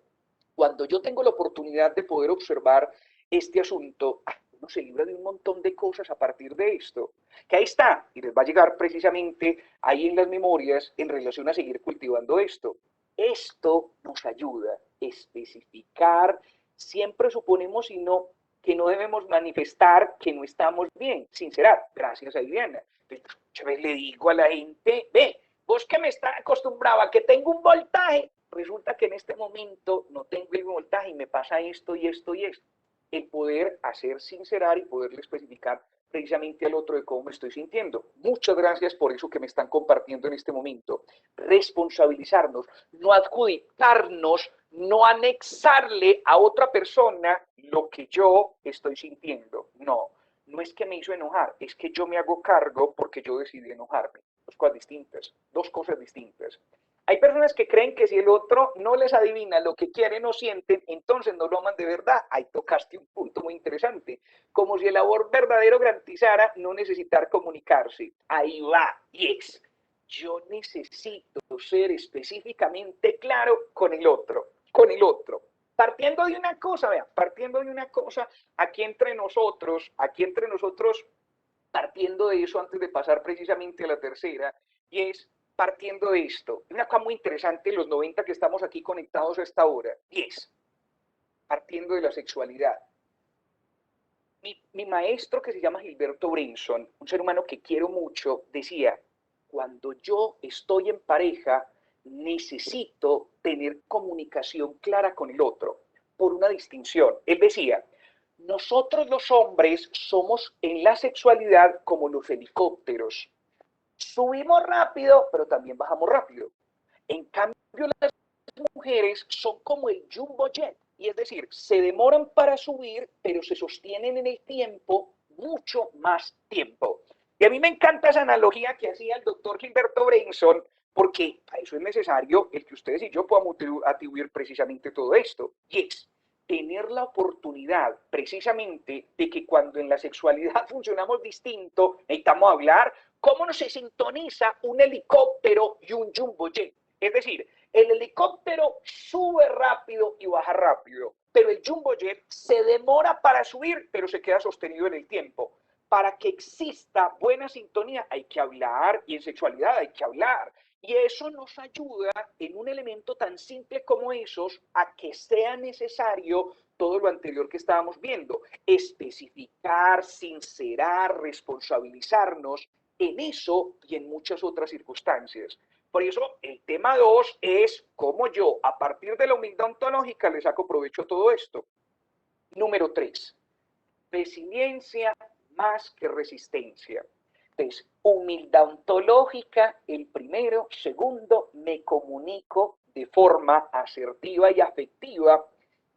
Cuando yo tengo la oportunidad de poder observar este asunto, uno se libra de un montón de cosas a partir de esto, que ahí está, y les va a llegar precisamente ahí en las memorias en relación a seguir cultivando esto. Esto nos ayuda a especificar, siempre suponemos y no, que no debemos manifestar que no estamos bien, sincerar, gracias a Viviana. Entonces, le digo a la gente, ve, vos que me estás acostumbrado a que tengo un voltaje, resulta que en este momento no tengo el voltaje y me pasa esto y esto y esto. El poder hacer sincerar y poderle especificar precisamente al otro de cómo me estoy sintiendo. Muchas gracias por eso que me están compartiendo en este momento. Responsabilizarnos, no adjudicarnos, no anexarle a otra persona lo que yo estoy sintiendo. No, no es que me hizo enojar, es que yo me hago cargo porque yo decidí enojarme. Dos cosas distintas. Hay personas que creen que si el otro no les adivina lo que quieren o sienten, entonces no lo aman de verdad. Ahí tocaste un punto muy interesante. Como si el amor verdadero garantizara no necesitar comunicarse. Ahí va, yes. Yo necesito ser específicamente claro con el otro, con el otro. Partiendo de una cosa, vean, partiendo de una cosa, aquí entre nosotros partiendo de eso, antes de pasar precisamente a la tercera, y es partiendo de esto, una cosa muy interesante, los 90 que estamos aquí conectados a esta hora, y es partiendo de la sexualidad. Mi maestro, que se llama Gilberto Brinson, un ser humano que quiero mucho, decía, cuando yo estoy en pareja, necesito tener comunicación clara con el otro, por una distinción. Él decía, nosotros los hombres somos en la sexualidad como los helicópteros. Subimos rápido, pero también bajamos rápido. En cambio, las mujeres son como el jumbo jet, y es decir, se demoran para subir, pero se sostienen en el tiempo mucho más tiempo. Y a mí me encanta esa analogía que hacía el doctor Gilberto Brenson, porque para eso es necesario el que ustedes y yo podamos atribuir precisamente todo esto, y es tener la oportunidad precisamente de que cuando en la sexualidad funcionamos distinto, necesitamos hablar cómo se sintoniza un helicóptero y un jumbo jet. Es decir, el helicóptero sube rápido y baja rápido, pero el jumbo jet se demora para subir, pero se queda sostenido en el tiempo. Para que exista buena sintonía hay que hablar, y en sexualidad hay que hablar. Y eso nos ayuda en un elemento tan simple como esos a que sea necesario todo lo anterior que estábamos viendo. Especificar, sincerar, responsabilizarnos en eso y en muchas otras circunstancias. Por eso el tema 2 es cómo yo, a partir de la humildad ontológica, le saco provecho a todo esto. Número 3, resiliencia más que resistencia. Entonces, humildad ontológica, el primero. Segundo, me comunico de forma asertiva y afectiva.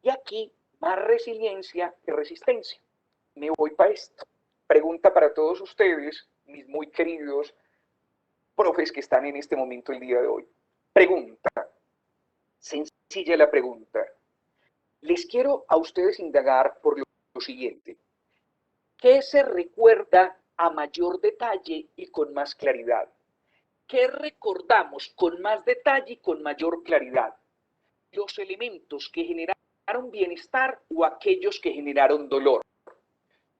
Y aquí, más resiliencia que resistencia. Me voy para esto. Pregunta para todos ustedes, mis muy queridos profes que están en este momento el día de hoy. Pregunta, sencilla la pregunta. Les quiero a ustedes indagar por lo siguiente. ¿Qué se recuerda a mayor detalle y con más claridad? ¿Qué recordamos con más detalle y con mayor claridad? ¿Los elementos que generaron bienestar o aquellos que generaron dolor?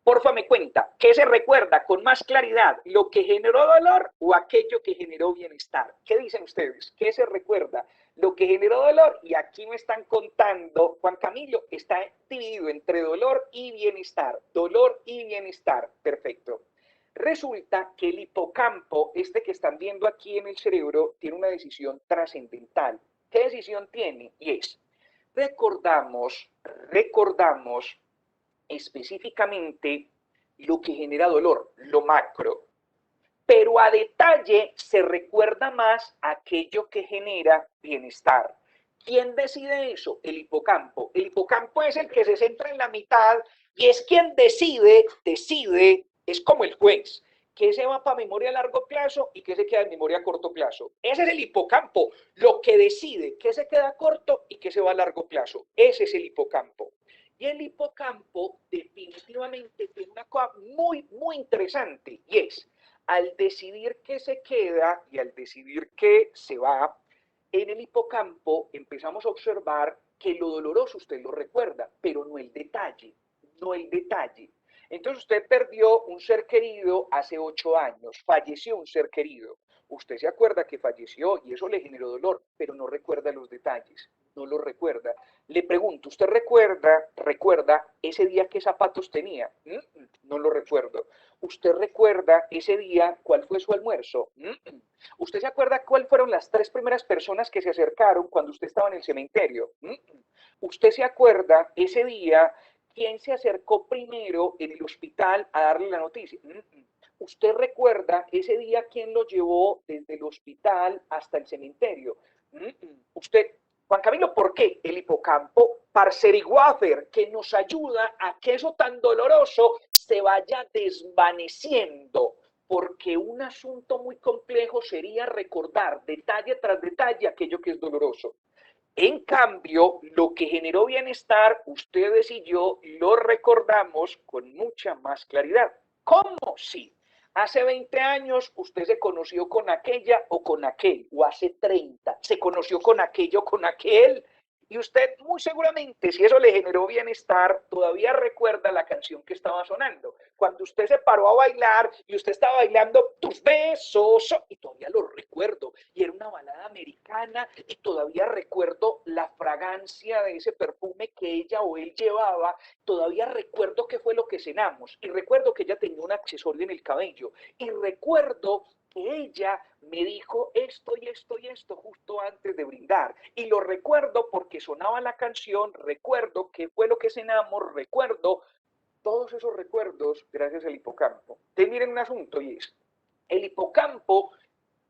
Porfa, me cuenta, ¿qué se recuerda con más claridad? ¿Lo que generó dolor o aquello que generó bienestar? ¿Qué dicen ustedes? ¿Qué se recuerda? Lo que generó dolor, y aquí me están contando, Juan Camilo, está dividido entre dolor y bienestar. Dolor y bienestar, perfecto. Resulta que el hipocampo, este que están viendo aquí en el cerebro, tiene una decisión trascendental. ¿Qué decisión tiene? Y es, recordamos específicamente lo que genera dolor, lo macro, pero a detalle se recuerda más aquello que genera bienestar. ¿Quién decide eso? El hipocampo. El hipocampo es el que se centra en la mitad y es quien decide, es como el juez, que se va para memoria a largo plazo y que se queda en memoria a corto plazo. Ese es el hipocampo, lo que decide que se queda corto y que se va a largo plazo. Ese es el hipocampo. Y el hipocampo definitivamente tiene una cosa muy, muy interesante, y es, al decidir que se queda y al decidir que se va, en el hipocampo empezamos a observar que lo doloroso usted lo recuerda, pero no el detalle, no el detalle. Entonces usted perdió un ser querido hace 8 años, falleció un ser querido. Usted se acuerda que falleció y eso le generó dolor, pero no recuerda los detalles, no lo recuerda. Le pregunto, ¿usted recuerda ese día qué zapatos tenía? No lo recuerdo. ¿Usted recuerda ese día cuál fue su almuerzo? ¿Usted se acuerda cuáles fueron las 3 primeras personas que se acercaron cuando usted estaba en el cementerio? ¿Usted se acuerda ese día quién se acercó primero en el hospital a darle la noticia? ¿Usted recuerda ese día quién lo llevó desde el hospital hasta el cementerio? Usted, Juan Camilo, ¿por qué? El hipocampo parceriguafer, que nos ayuda a que eso tan doloroso se vaya desvaneciendo, porque un asunto muy complejo sería recordar detalle tras detalle aquello que es doloroso. En cambio, lo que generó bienestar, ustedes y yo lo recordamos con mucha más claridad. ¿Cómo? Sí. Hace 20 años usted se conoció con aquella o con aquel, o hace 30, se conoció con aquello o con aquel, Y usted muy seguramente, si eso le generó bienestar, todavía recuerda la canción que estaba sonando. Cuando usted se paró a bailar y usted estaba bailando Tus besos, y todavía lo recuerdo, y era una balada americana, y todavía recuerdo la fragancia de ese perfume que ella o él llevaba, todavía recuerdo qué fue lo que cenamos, y recuerdo que ella tenía un accesorio en el cabello, y recuerdo que ella me dijo esto y esto y esto justo antes de brindar. Y lo recuerdo porque sonaba la canción, recuerdo qué fue lo que cenamos, recuerdo todos esos recuerdos gracias al hipocampo. Entonces miren un asunto y es, el hipocampo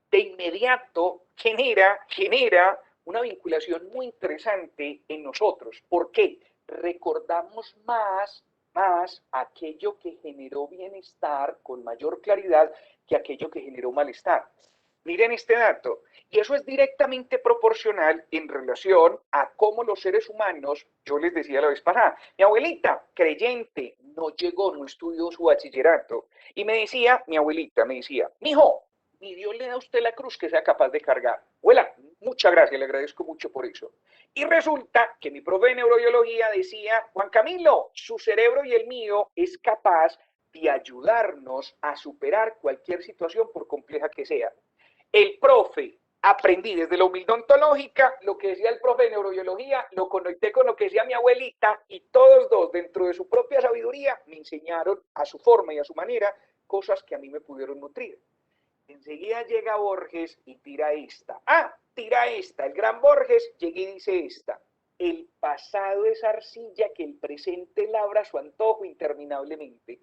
de inmediato genera una vinculación muy interesante en nosotros. ¿Por qué? Recordamos más aquello que generó bienestar con mayor claridad que aquello que generó malestar. Miren este dato, y eso es directamente proporcional en relación a cómo los seres humanos, yo les decía la vez pasada, mi abuelita, creyente, no llegó, no estudió su bachillerato, y me decía, mi abuelita me decía, mijo, ni Dios le da a usted la cruz que sea capaz de cargar. Abuela, muchas gracias, le agradezco mucho por eso. Y resulta que mi profe de neurobiología decía, Juan Camilo, su cerebro y el mío es capaz de ayudarnos a superar cualquier situación por compleja que sea. El profe, aprendí desde la humildad ontológica, lo que decía el profe de neurobiología, lo conecté con lo que decía mi abuelita y todos dos, dentro de su propia sabiduría, me enseñaron a su forma y a su manera cosas que a mí me pudieron nutrir. Enseguida llega Borges y tira esta. Tira esta. El gran Borges llega y dice esta. El pasado es arcilla que el presente labra su antojo interminablemente.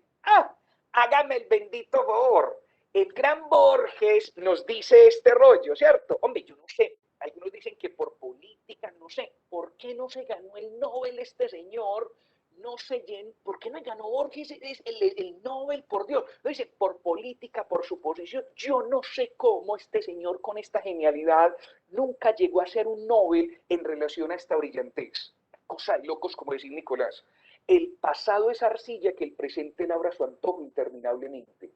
Hágame el bendito favor. El gran Borges nos dice este rollo, ¿cierto? Hombre, yo no sé, algunos dicen que por política, no sé, ¿por qué no se ganó el Nobel este señor? No sé, ¿por qué no ganó Borges el Nobel? Por Dios, lo dice, por política, por su posición. Yo no sé cómo este señor con esta genialidad nunca llegó a ser un Nobel en relación a esta brillantez. Cosa de locos, como decía Nicolás. El pasado es arcilla que el presente labra su antojo interminablemente.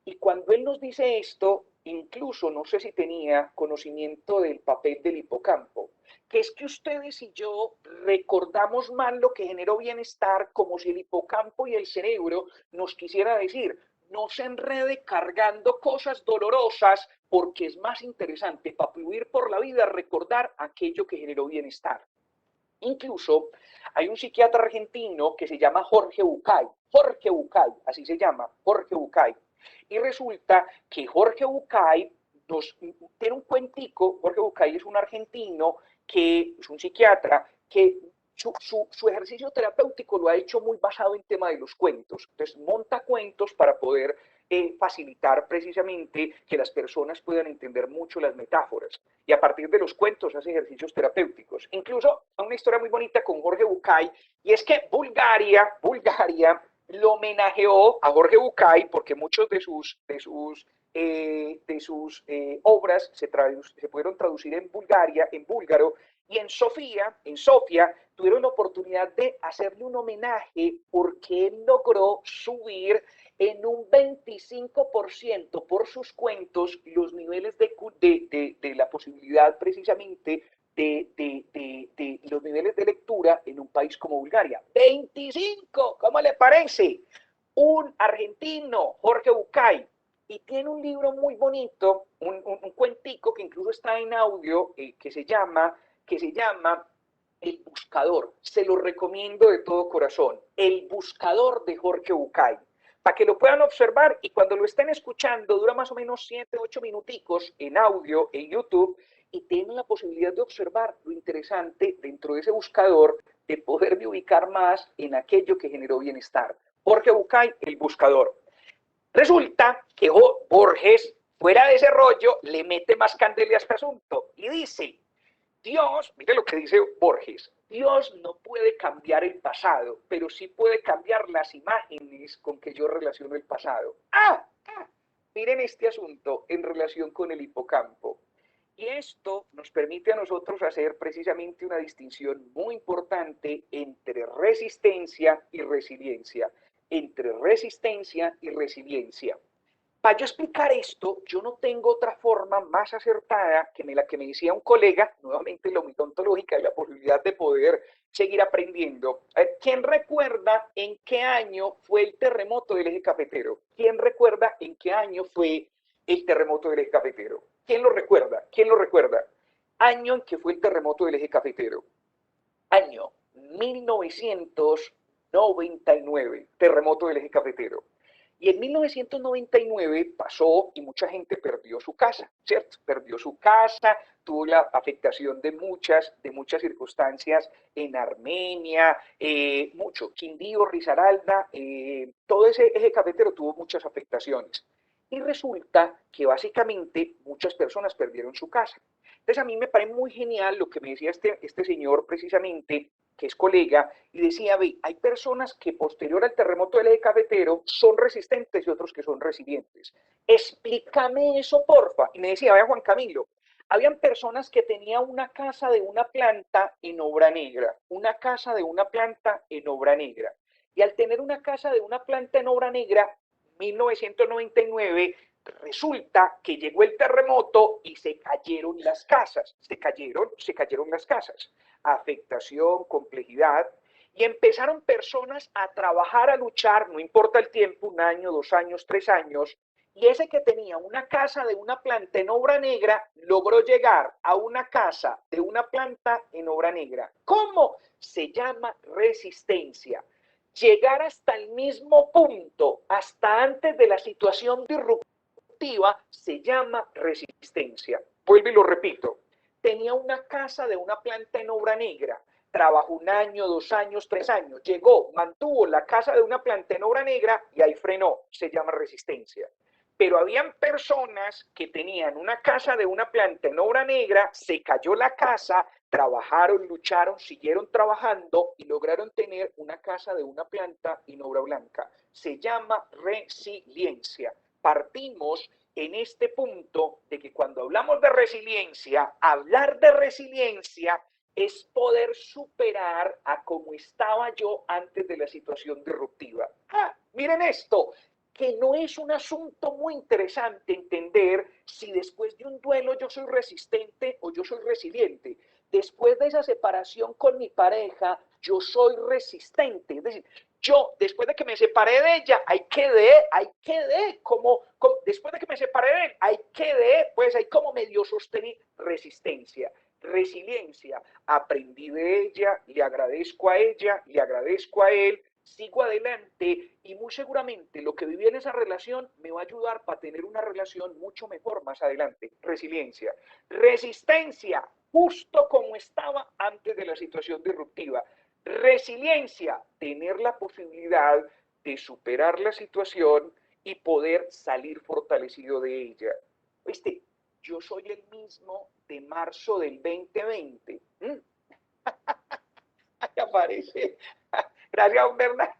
Y cuando él nos dice esto, incluso no sé si tenía conocimiento del papel del hipocampo, que es que ustedes y yo recordamos mal lo que generó bienestar, como si el hipocampo y el cerebro nos quisiera decir, no se enrede cargando cosas dolorosas, porque es más interesante para fluir por la vida recordar aquello que generó bienestar. Incluso hay un psiquiatra argentino que se llama Jorge Bucay, así se llama, Jorge Bucay. Y resulta que Jorge Bucay nos tiene un cuentico. Jorge Bucay es un argentino que es un psiquiatra que su ejercicio terapéutico lo ha hecho muy basado en tema de los cuentos. Entonces monta cuentos para poder facilitar precisamente que las personas puedan entender mucho las metáforas. Y a partir de los cuentos hace ejercicios terapéuticos. Incluso hay una historia muy bonita con Jorge Bucay, y es que Bulgaria lo homenajeó a Jorge Bucay porque muchos de sus obras se pudieron traducir en Bulgaria, en búlgaro, y en Sofía, tuvieron la oportunidad de hacerle un homenaje porque él logró subir en un 25% por sus cuentos los niveles de la posibilidad precisamente de los niveles de lectura en un país como Bulgaria. 25, ¿cómo le parece? Un argentino, Jorge Bucay, y tiene un libro muy bonito, un cuentico que incluso está en audio, que se llama El Buscador. Se lo recomiendo de todo corazón. El Buscador de Jorge Bucay, para que lo puedan observar, y cuando lo estén escuchando dura más o menos 7, 8 minuticos en audio en YouTube, y tienen la posibilidad de observar lo interesante dentro de ese buscador, de poderme ubicar más en aquello que generó bienestar. Jorge Bucay, El Buscador. Resulta que Borges, fuera de ese rollo, le mete más candela a este asunto y dice, Dios, mire lo que dice Borges, Dios no puede cambiar el pasado, pero sí puede cambiar las imágenes con que yo relaciono el pasado. Miren este asunto en relación con el hipocampo. Y esto nos permite a nosotros hacer precisamente una distinción muy importante entre resistencia y resiliencia. Entre resistencia y resiliencia. Para yo explicar esto, yo no tengo otra forma más acertada que la que me decía un colega, nuevamente la humildad ontológica y la posibilidad de poder seguir aprendiendo. ¿Quién recuerda en qué año fue el terremoto del eje cafetero? ¿Quién recuerda en qué año fue el terremoto del eje cafetero? ¿Quién lo recuerda? ¿Quién lo recuerda? Año en que fue el terremoto del eje cafetero. Año 1999, terremoto del eje cafetero. Y en 1999 pasó y mucha gente perdió su casa, ¿cierto? Perdió su casa, tuvo la afectación de muchas circunstancias en Armenia, mucho, Quindío, Risaralda, todo ese eje cafetero tuvo muchas afectaciones. Y resulta que básicamente muchas personas perdieron su casa. Entonces a mí me parece muy genial lo que me decía este señor precisamente, que es colega, y decía, ve, hay personas que posterior al terremoto del eje cafetero son resistentes y otros que son resilientes. Explícame eso, porfa. Y me decía, vaya Juan Camilo, habían personas que tenían una casa de una planta en obra negra, una casa de una planta en obra negra. Y al tener una casa de una planta en obra negra, 1999, resulta que llegó el terremoto y se cayeron las casas, se cayeron las casas. Afectación, complejidad, y empezaron personas a trabajar, a luchar, no importa el tiempo, 1 año, 2 años, 3 años, y ese que tenía una casa de una planta en obra negra logró llegar a una casa de una planta en obra negra. ¿Cómo? Se llama resistencia. Llegar hasta el mismo punto, hasta antes de la situación disruptiva, se llama resistencia. Vuelvo y lo repito. Tenía una casa de una planta en obra negra, trabajó 1 año, 2 años, 3 años, llegó, mantuvo la casa de una planta en obra negra y ahí frenó, se llama resistencia. Pero habían personas que tenían una casa de una planta en obra negra, se cayó la casa, trabajaron, lucharon, siguieron trabajando y lograron tener una casa de una planta en obra blanca. Se llama resiliencia. Partimos en este punto de que cuando hablamos de resiliencia, hablar de resiliencia es poder superar a como estaba yo antes de la situación disruptiva. Miren esto, que no es un asunto muy interesante entender si después de un duelo yo soy resistente o yo soy resiliente. Después de esa separación con mi pareja, yo soy resistente. Es decir, yo, después de que me separé de ella, ahí quedé, como después de que me separé de él, ahí quedé, pues ahí como medio sostení resistencia. Resiliencia, aprendí de ella, le agradezco a ella, le agradezco a él, sigo adelante y muy seguramente lo que viví en esa relación me va a ayudar para tener una relación mucho mejor más adelante. Resiliencia. Resistencia, justo como estaba antes de la situación disruptiva. Resiliencia, tener la posibilidad de superar la situación y poder salir fortalecido de ella. ¿Viste? Yo soy el mismo de marzo del 2020. Ahí aparece. Gracias, Bernard.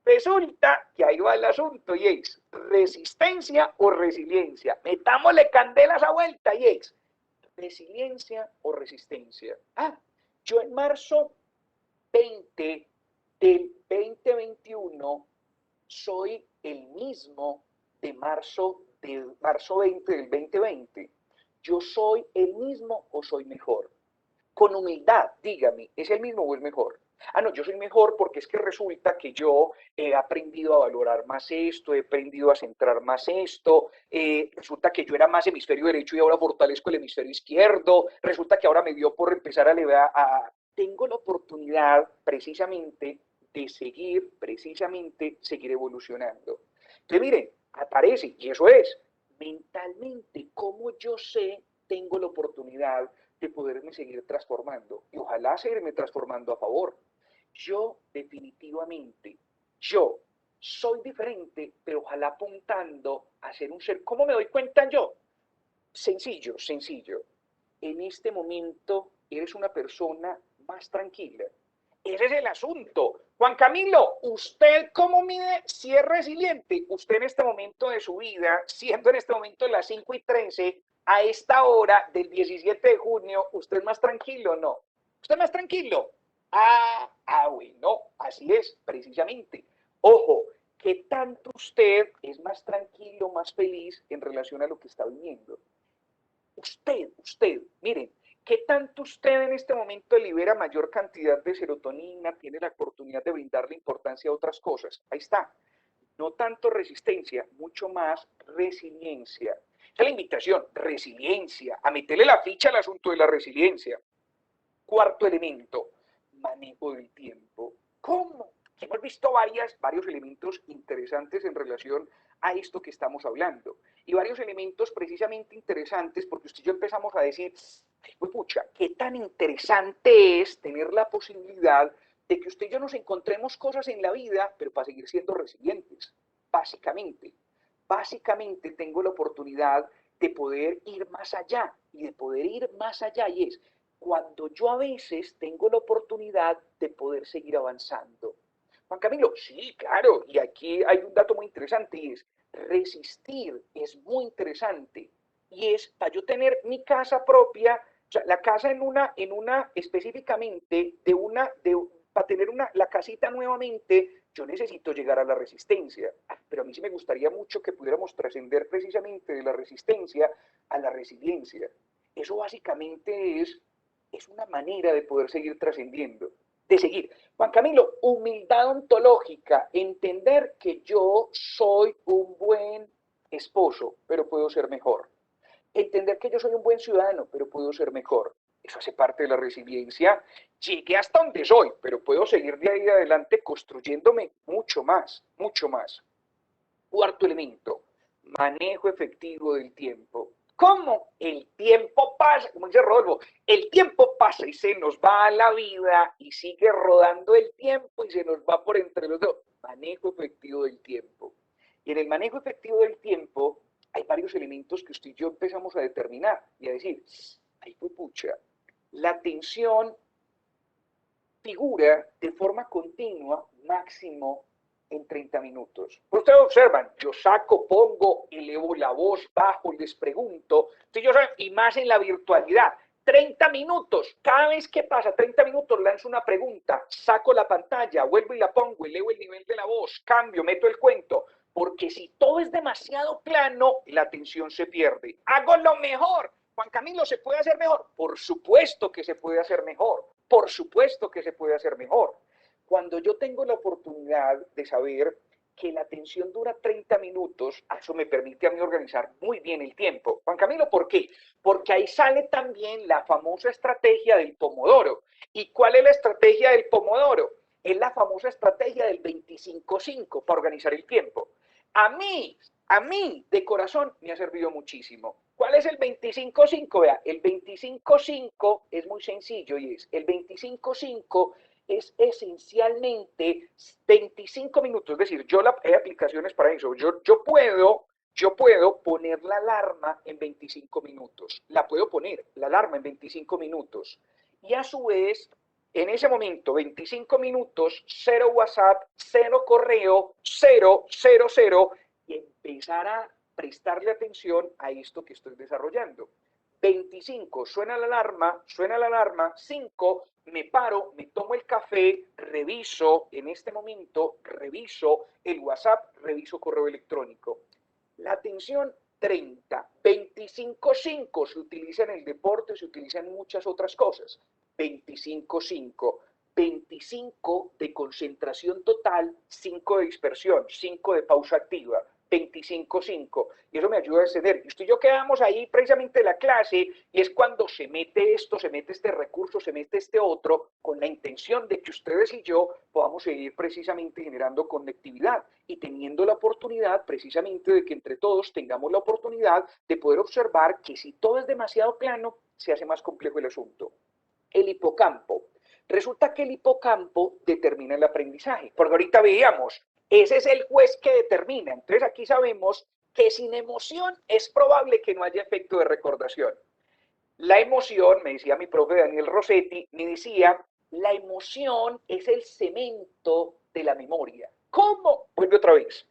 Resulta que ahí va el asunto, y es resistencia o resiliencia. Metámosle candela a esa vuelta, y es resiliencia o resistencia. Yo en marzo 20 del 2021 soy el mismo de marzo 20 del 2020. Yo soy el mismo o soy mejor. Con humildad, dígame, ¿es el mismo o es mejor? No, yo soy mejor porque es que resulta que yo he aprendido a valorar más esto, he aprendido a centrar más esto, resulta que yo era más hemisferio derecho y ahora fortalezco el hemisferio izquierdo, resulta que ahora me dio por empezar tengo la oportunidad precisamente de seguir evolucionando. Entonces, miren, aparece, y eso es, mentalmente, como yo sé, tengo la oportunidad de poderme seguir transformando y ojalá seguirme transformando a favor. Yo definitivamente, yo soy diferente, pero ojalá apuntando a ser un ser. ¿Cómo me doy cuenta yo? Sencillo, sencillo. En este momento eres una persona más tranquila. Ese es el asunto. Juan Camilo, ¿usted cómo mide si es resiliente? Usted en este momento de su vida, siendo en este momento las 5:13, a esta hora del 17 de junio, ¿usted es más tranquilo o no? ¿Usted es más tranquilo? Bueno, así es, precisamente. Ojo, ¿qué tanto usted es más tranquilo, más feliz en relación a lo que está viviendo? Usted, miren, ¿qué tanto usted en este momento libera mayor cantidad de serotonina, tiene la oportunidad de brindarle importancia a otras cosas? Ahí está. No tanto resistencia, mucho más resiliencia. Esa es la invitación, resiliencia, a meterle la ficha al asunto de la resiliencia. Cuarto elemento, manejo del tiempo. ¿Cómo? Hemos visto varios elementos interesantes en relación a esto que estamos hablando. Y varios elementos precisamente interesantes porque usted y yo empezamos a decir, pues pucha, qué tan interesante es tener la posibilidad de que usted y yo nos encontremos cosas en la vida, pero para seguir siendo resilientes, básicamente. Básicamente tengo la oportunidad de poder ir más allá y de poder ir más allá y es cuando yo a veces tengo la oportunidad de poder seguir avanzando. Juan Camilo, sí, claro, y aquí hay un dato muy interesante y es resistir, es muy interesante. Y es para yo tener mi casa propia, o sea, la casa en una específicamente, para tener la casita nuevamente, yo necesito llegar a la resistencia. Pero a mí sí me gustaría mucho que pudiéramos trascender precisamente de la resistencia a la resiliencia. Eso básicamente es una manera de poder seguir trascendiendo, de seguir. Juan Camilo, humildad ontológica, entender que yo soy un buen esposo, pero puedo ser mejor. Entender que yo soy un buen ciudadano, pero puedo ser mejor. Eso hace parte de la resiliencia. Llegué hasta donde soy, pero puedo seguir de ahí adelante construyéndome mucho más, mucho más. Cuarto elemento, manejo efectivo del tiempo. ¿Cómo? El tiempo pasa, como dice Rodolfo, el tiempo pasa y se nos va a la vida y sigue rodando el tiempo y se nos va por entre los dedos. Manejo efectivo del tiempo. Y en el manejo efectivo del tiempo hay varios elementos que usted y yo empezamos a determinar y a decir, ay, fue pucha, la atención figura de forma continua máximo en 30 minutos. Ustedes observan, yo saco, pongo, elevo la voz, bajo, les pregunto, y más en la virtualidad. 30 minutos, cada vez que pasa 30 minutos lanzo una pregunta, saco la pantalla, vuelvo y la pongo, elevo el nivel de la voz, cambio, meto el cuento, porque si todo es demasiado plano, la atención se pierde. Hago lo mejor. Juan Camilo, ¿se puede hacer mejor? Por supuesto que se puede hacer mejor. Por supuesto que se puede hacer mejor. Cuando yo tengo la oportunidad de saber que la atención dura 30 minutos, eso me permite a mí organizar muy bien el tiempo. Juan Camilo, ¿por qué? Porque ahí sale también la famosa estrategia del pomodoro. ¿Y cuál es la estrategia del pomodoro? Es la famosa estrategia del 25-5 para organizar el tiempo. A mí, de corazón, me ha servido muchísimo. ¿Cuál es el 25-5? Vea, el 25-5 es muy sencillo y es, el 25-5 es esencialmente 25 minutos, es decir, hay aplicaciones para eso, yo puedo poner la alarma en 25 minutos, la puedo poner, la alarma en 25 minutos, y a su vez, en ese momento, 25 minutos, cero WhatsApp, cero correo, cero, y empezar a prestarle atención a esto que estoy desarrollando. 25, suena la alarma, 5, me paro, me tomo el café, reviso, en este momento, reviso el WhatsApp, reviso correo electrónico. La atención, 30, 25-5 se utiliza en el deporte, se utiliza en muchas otras cosas. 25-5, 25 de concentración total, 5 de dispersión, 5 de pausa activa. 25-5, y eso me ayuda a extender. Y usted y yo quedamos ahí precisamente en la clase, y es cuando se mete esto, se mete este recurso, se mete este otro, con la intención de que ustedes y yo podamos seguir precisamente generando conectividad y teniendo la oportunidad precisamente de que entre todos tengamos la oportunidad de poder observar que si todo es demasiado plano, se hace más complejo el asunto. El hipocampo. Resulta que el hipocampo determina el aprendizaje, porque ahorita veíamos, ese es el juez que determina. Entonces aquí sabemos que sin emoción es probable que no haya efecto de recordación. La emoción, me decía mi profe Daniel Rossetti, me decía, la emoción es el cemento de la memoria. ¿Cómo? Vuelve otra vez.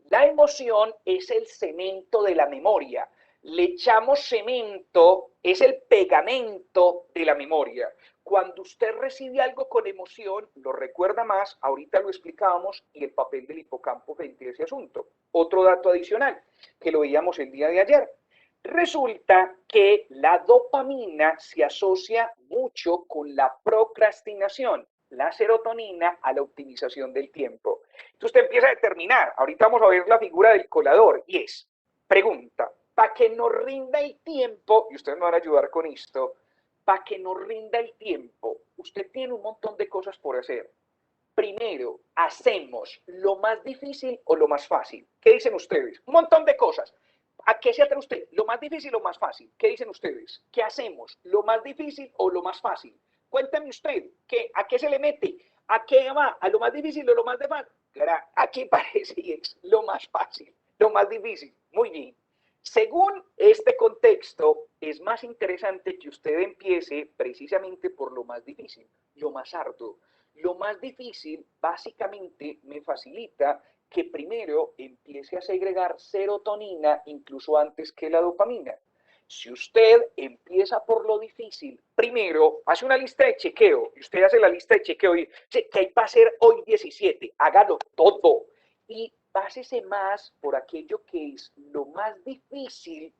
La emoción es el cemento de la memoria. Le echamos cemento, es el pegamento de la memoria. Cuando usted recibe algo con emoción, lo recuerda más, ahorita lo explicábamos, y el papel del hipocampo frente a ese asunto. Otro dato adicional, que lo veíamos el día de ayer. Resulta que la dopamina se asocia mucho con la procrastinación, la serotonina a la optimización del tiempo. Entonces usted empieza a determinar, ahorita vamos a ver la figura del colador, y es, pregunta, para que nos rinda el tiempo, y ustedes me van a ayudar con esto, para que nos rinda el tiempo, usted tiene un montón de cosas por hacer. Primero, hacemos lo más difícil o lo más fácil. ¿Qué dicen ustedes? Un montón de cosas. ¿A qué se atreve usted? ¿Lo más difícil o lo más fácil? ¿Qué dicen ustedes? ¿Qué hacemos? ¿Lo más difícil o lo más fácil? Cuéntame usted, ¿a qué se le mete? ¿A qué va? ¿A lo más difícil o lo más de fácil? Aquí parece y es lo más fácil, lo más difícil. Muy bien. Según este contexto, es más interesante que usted empiece precisamente por lo más difícil, lo más arduo. Lo más difícil básicamente me facilita que primero empiece a segregar serotonina incluso antes que la dopamina. Si usted empieza por lo difícil, primero hace una lista de chequeo, y usted hace la lista de chequeo y dice, ¿qué hay para hacer hoy 17? Hágalo todo. Y básese más por aquello que es lo más difícil,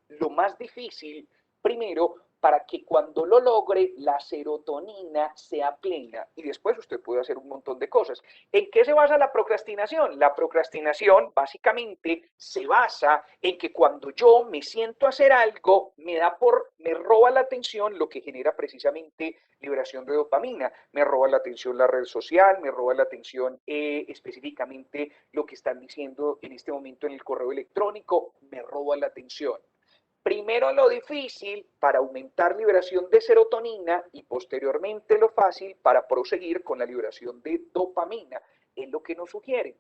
primero, para que cuando lo logre la serotonina sea plena y después usted puede hacer un montón de cosas. ¿En qué se basa la procrastinación? La procrastinación básicamente se basa en que cuando yo me siento a hacer algo, me roba la atención, lo que genera precisamente liberación de dopamina. Me roba la atención la red social, me roba la atención específicamente lo que están diciendo en este momento en el correo electrónico, me roba la atención. Primero lo difícil para aumentar liberación de serotonina y posteriormente lo fácil para proseguir con la liberación de dopamina. Es lo que nos sugiere.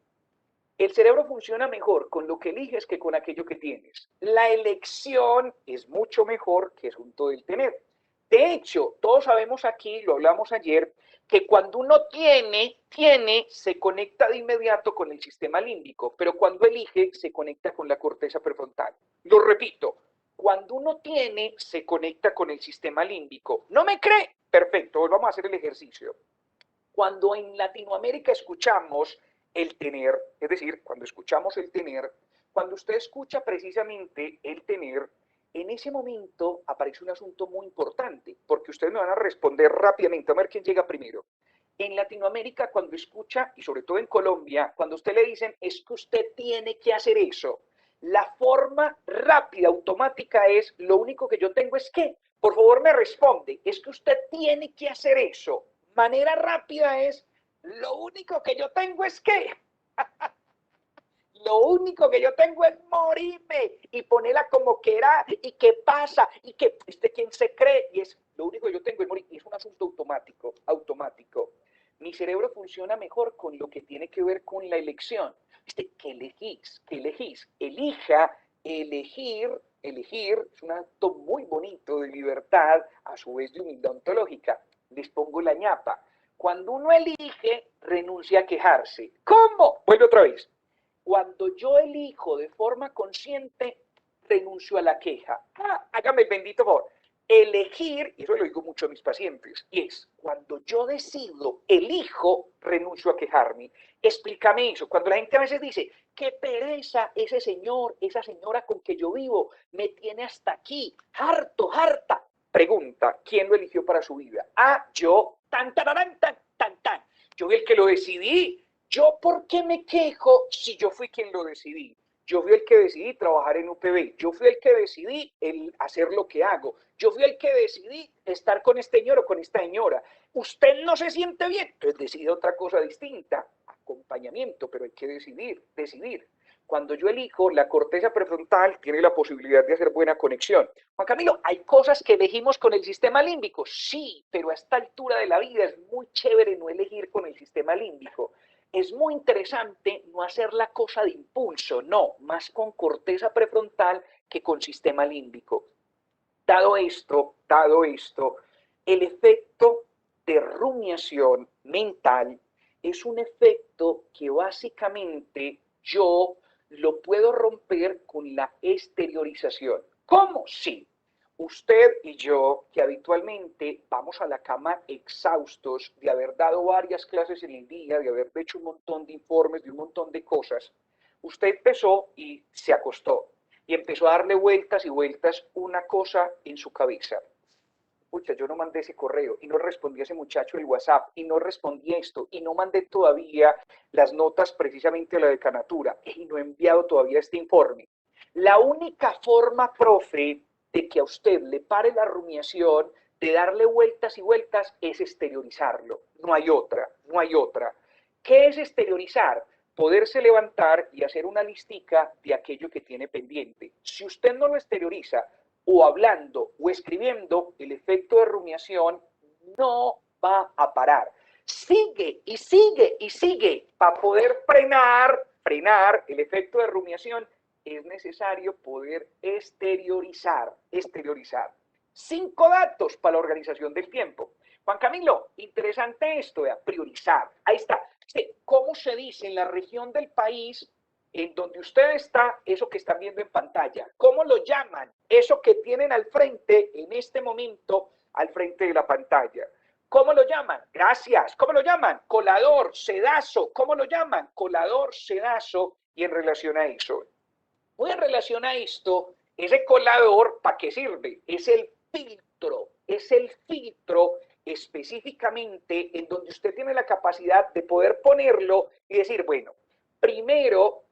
El cerebro funciona mejor con lo que eliges que con aquello que tienes. La elección es mucho mejor que asunto del tener. De hecho, todos sabemos aquí, lo hablamos ayer, que cuando uno tiene, se conecta de inmediato con el sistema límbico, pero cuando elige, se conecta con la corteza prefrontal. Lo repito, cuando uno tiene, se conecta con el sistema límbico. ¿No me cree? Perfecto, volvamos a hacer el ejercicio. Cuando en Latinoamérica escuchamos el tener, es decir, cuando escuchamos el tener, cuando usted escucha precisamente el tener, en ese momento aparece un asunto muy importante, porque ustedes me van a responder rápidamente, a ver quién llega primero. En Latinoamérica, cuando escucha, y sobre todo en Colombia, cuando usted le dicen, es que usted tiene que hacer eso, la forma rápida, automática es, lo único que yo tengo es que, por favor me responde, es que usted tiene que hacer eso. Manera rápida es, lo único que yo tengo es que, lo único que yo tengo es morirme y ponerla como que era y qué pasa y que este quién se cree y es lo único que yo tengo es morir y es un asunto automático. Mi cerebro funciona mejor con lo que tiene que ver con la elección. ¿Viste? ¿Qué elegís? ¿Qué elegís? Elija, elegir es un acto muy bonito de libertad, a su vez de humildad ontológica. Les pongo la ñapa. Cuando uno elige, renuncia a quejarse. ¿Cómo? Vuelve otra vez. Cuando yo elijo de forma consciente, renuncio a la queja. Hágame el bendito favor. Elegir, y eso lo digo mucho a mis pacientes, y es, cuando yo decido, elijo, renuncio a quejarme. Explícame eso. Cuando la gente a veces dice, qué pereza ese señor, esa señora con que yo vivo, me tiene hasta aquí, harta. Pregunta, ¿quién lo eligió para su vida? Yo, tan. Yo fui el que lo decidí. ¿Yo por qué me quejo si yo fui quien lo decidí? Yo fui el que decidí trabajar en UPB, yo fui el que decidí hacer lo que hago, yo fui el que decidí estar con este señor o con esta señora. Usted no se siente bien, entonces decide otra cosa distinta, acompañamiento, pero hay que decidir. Cuando yo elijo, la corteza prefrontal tiene la posibilidad de hacer buena conexión. Juan Camilo, ¿hay cosas que elegimos con el sistema límbico? Sí, pero a esta altura de la vida es muy chévere no elegir con el sistema límbico. Es muy interesante no hacer la cosa de impulso, no, más con corteza prefrontal que con sistema límbico. Dado esto, el efecto de rumiación mental es un efecto que básicamente yo lo puedo romper con la exteriorización. ¿Cómo? Sí. Usted y yo, que habitualmente vamos a la cama exhaustos de haber dado varias clases en el día, de haber hecho un montón de informes, de un montón de cosas, usted empezó y se acostó y empezó a darle vueltas y vueltas una cosa en su cabeza. Pucha, yo no mandé ese correo y no respondí a ese muchacho el WhatsApp y no respondí esto y no mandé todavía las notas precisamente a la decanatura y no he enviado todavía este informe. La única forma, profe, de que a usted le pare la rumiación, de darle vueltas y vueltas, es exteriorizarlo. No hay otra, no hay otra. ¿Qué es exteriorizar? Poderse levantar y hacer una listica de aquello que tiene pendiente. Si usted no lo exterioriza, o hablando o escribiendo, el efecto de rumiación no va a parar. Sigue y sigue y sigue. Para poder frenar el efecto de rumiación, es necesario poder exteriorizar. 5 datos para la organización del tiempo. Juan Camilo, interesante esto, priorizar. Ahí está. ¿Cómo se dice en la región del país en donde usted está, eso que están viendo en pantalla? ¿Cómo lo llaman? Eso que tienen al frente, en este momento, al frente de la pantalla. ¿Cómo lo llaman? Gracias. ¿Cómo lo llaman? Colador, sedazo. ¿Cómo lo llaman? Colador, sedazo. Y en relación a eso, muy en relación a esto, ese colador, ¿para qué sirve? Es el filtro específicamente en donde usted tiene la capacidad de poder ponerlo y decir, bueno, primero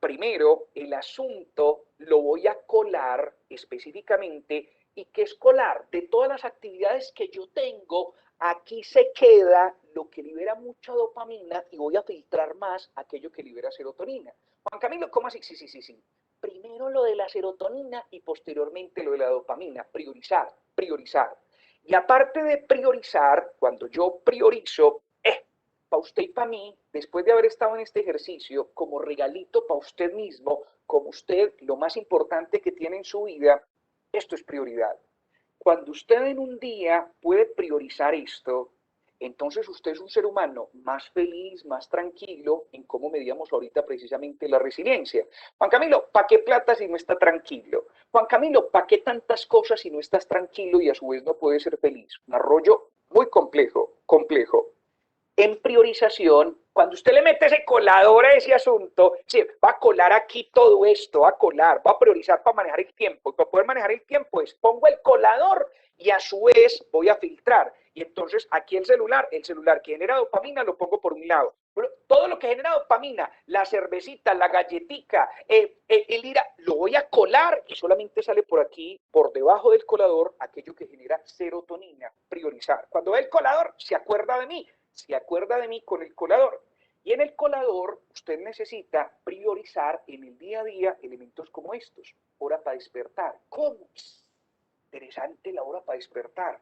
el asunto lo voy a colar específicamente. ¿Y qué es colar? De todas las actividades que yo tengo, aquí se queda lo que libera mucha dopamina y voy a filtrar más aquello que libera serotonina. Juan Camilo, ¿cómo así? Sí. Primero lo de la serotonina y posteriormente lo de la dopamina. Priorizar. Y aparte de priorizar, cuando yo priorizo, para usted y para mí, después de haber estado en este ejercicio, como regalito para usted mismo, como usted, lo más importante que tiene en su vida, esto es prioridad. Cuando usted en un día puede priorizar esto, entonces usted es un ser humano más feliz, más tranquilo, en cómo medíamos ahorita precisamente la resiliencia. Juan Camilo, ¿para qué plata si no está tranquilo? Juan Camilo, ¿para qué tantas cosas si no estás tranquilo y a su vez no puedes ser feliz? Un arroyo muy complejo. En priorización, cuando usted le mete ese colador a ese asunto, sí, va a colar aquí todo esto, va a colar, va a priorizar para manejar el tiempo. Y para poder manejar el tiempo es pongo el colador y a su vez voy a filtrar. Y entonces aquí el celular que genera dopamina lo pongo por un lado. Pero todo lo que genera dopamina, la cervecita, la galletica, el ira, lo voy a colar y solamente sale por aquí, por debajo del colador, aquello que genera serotonina, priorizar. Cuando ve el colador, se acuerda de mí con el colador. Y en el colador usted necesita priorizar en el día a día elementos como estos. Hora para despertar. ¿Cómo? Interesante la hora para despertar.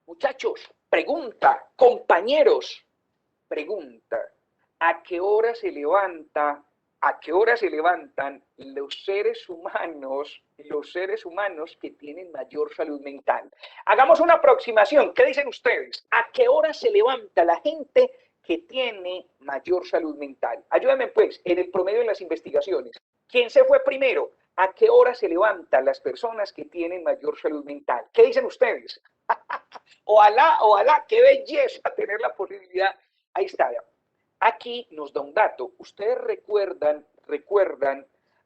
Muchachos, pregunta, compañeros, pregunta, ¿a qué hora se levanta? ¿A qué hora se levantan los seres humanos que tienen mayor salud mental? Hagamos una aproximación. ¿Qué dicen ustedes? ¿A qué hora se levanta la gente que tiene mayor salud mental? Ayúdenme pues, en el promedio de las investigaciones. ¿Quién se fue primero? ¿A qué hora se levantan las personas que tienen mayor salud mental? ¿Qué dicen ustedes? Ojalá, qué belleza tener la posibilidad. Ahí está. Aquí nos da un dato. Ustedes recuerdan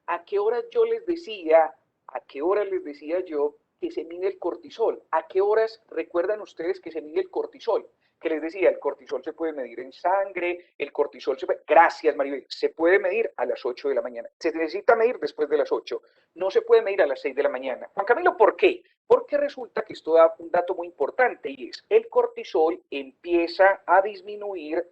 a qué hora yo les decía, a qué hora les decía yo que se mide el cortisol. ¿A qué horas recuerdan ustedes que se mide el cortisol? Que les decía, el cortisol se puede medir en sangre, el cortisol se puede, gracias Maribel, se puede medir a las 8 de la mañana. Se necesita medir después de las 8. No se puede medir a las 6 de la mañana. Juan Camilo, ¿por qué? Porque resulta que esto da un dato muy importante y es el cortisol empieza a disminuir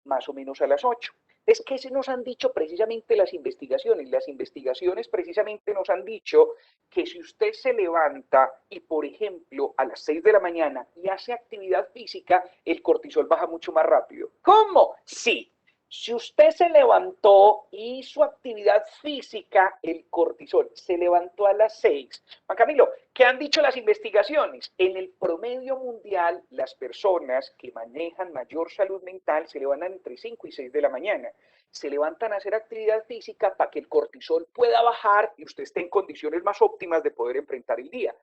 más o menos a las 8. Es que se nos han dicho precisamente las investigaciones. Las investigaciones precisamente nos han dicho que si usted se levanta y, por ejemplo, a las 6 de la mañana y hace actividad física, el cortisol baja mucho más rápido. ¿Cómo? Sí. Si usted se levantó y hizo actividad física, el cortisol se levantó a las 6. Juan Camilo, ¿qué han dicho las investigaciones? En el promedio mundial, las personas que manejan mayor salud mental se levantan entre 5 y 6 de la mañana. Se levantan a hacer actividad física para que el cortisol pueda bajar y usted esté en condiciones más óptimas de poder enfrentar el día.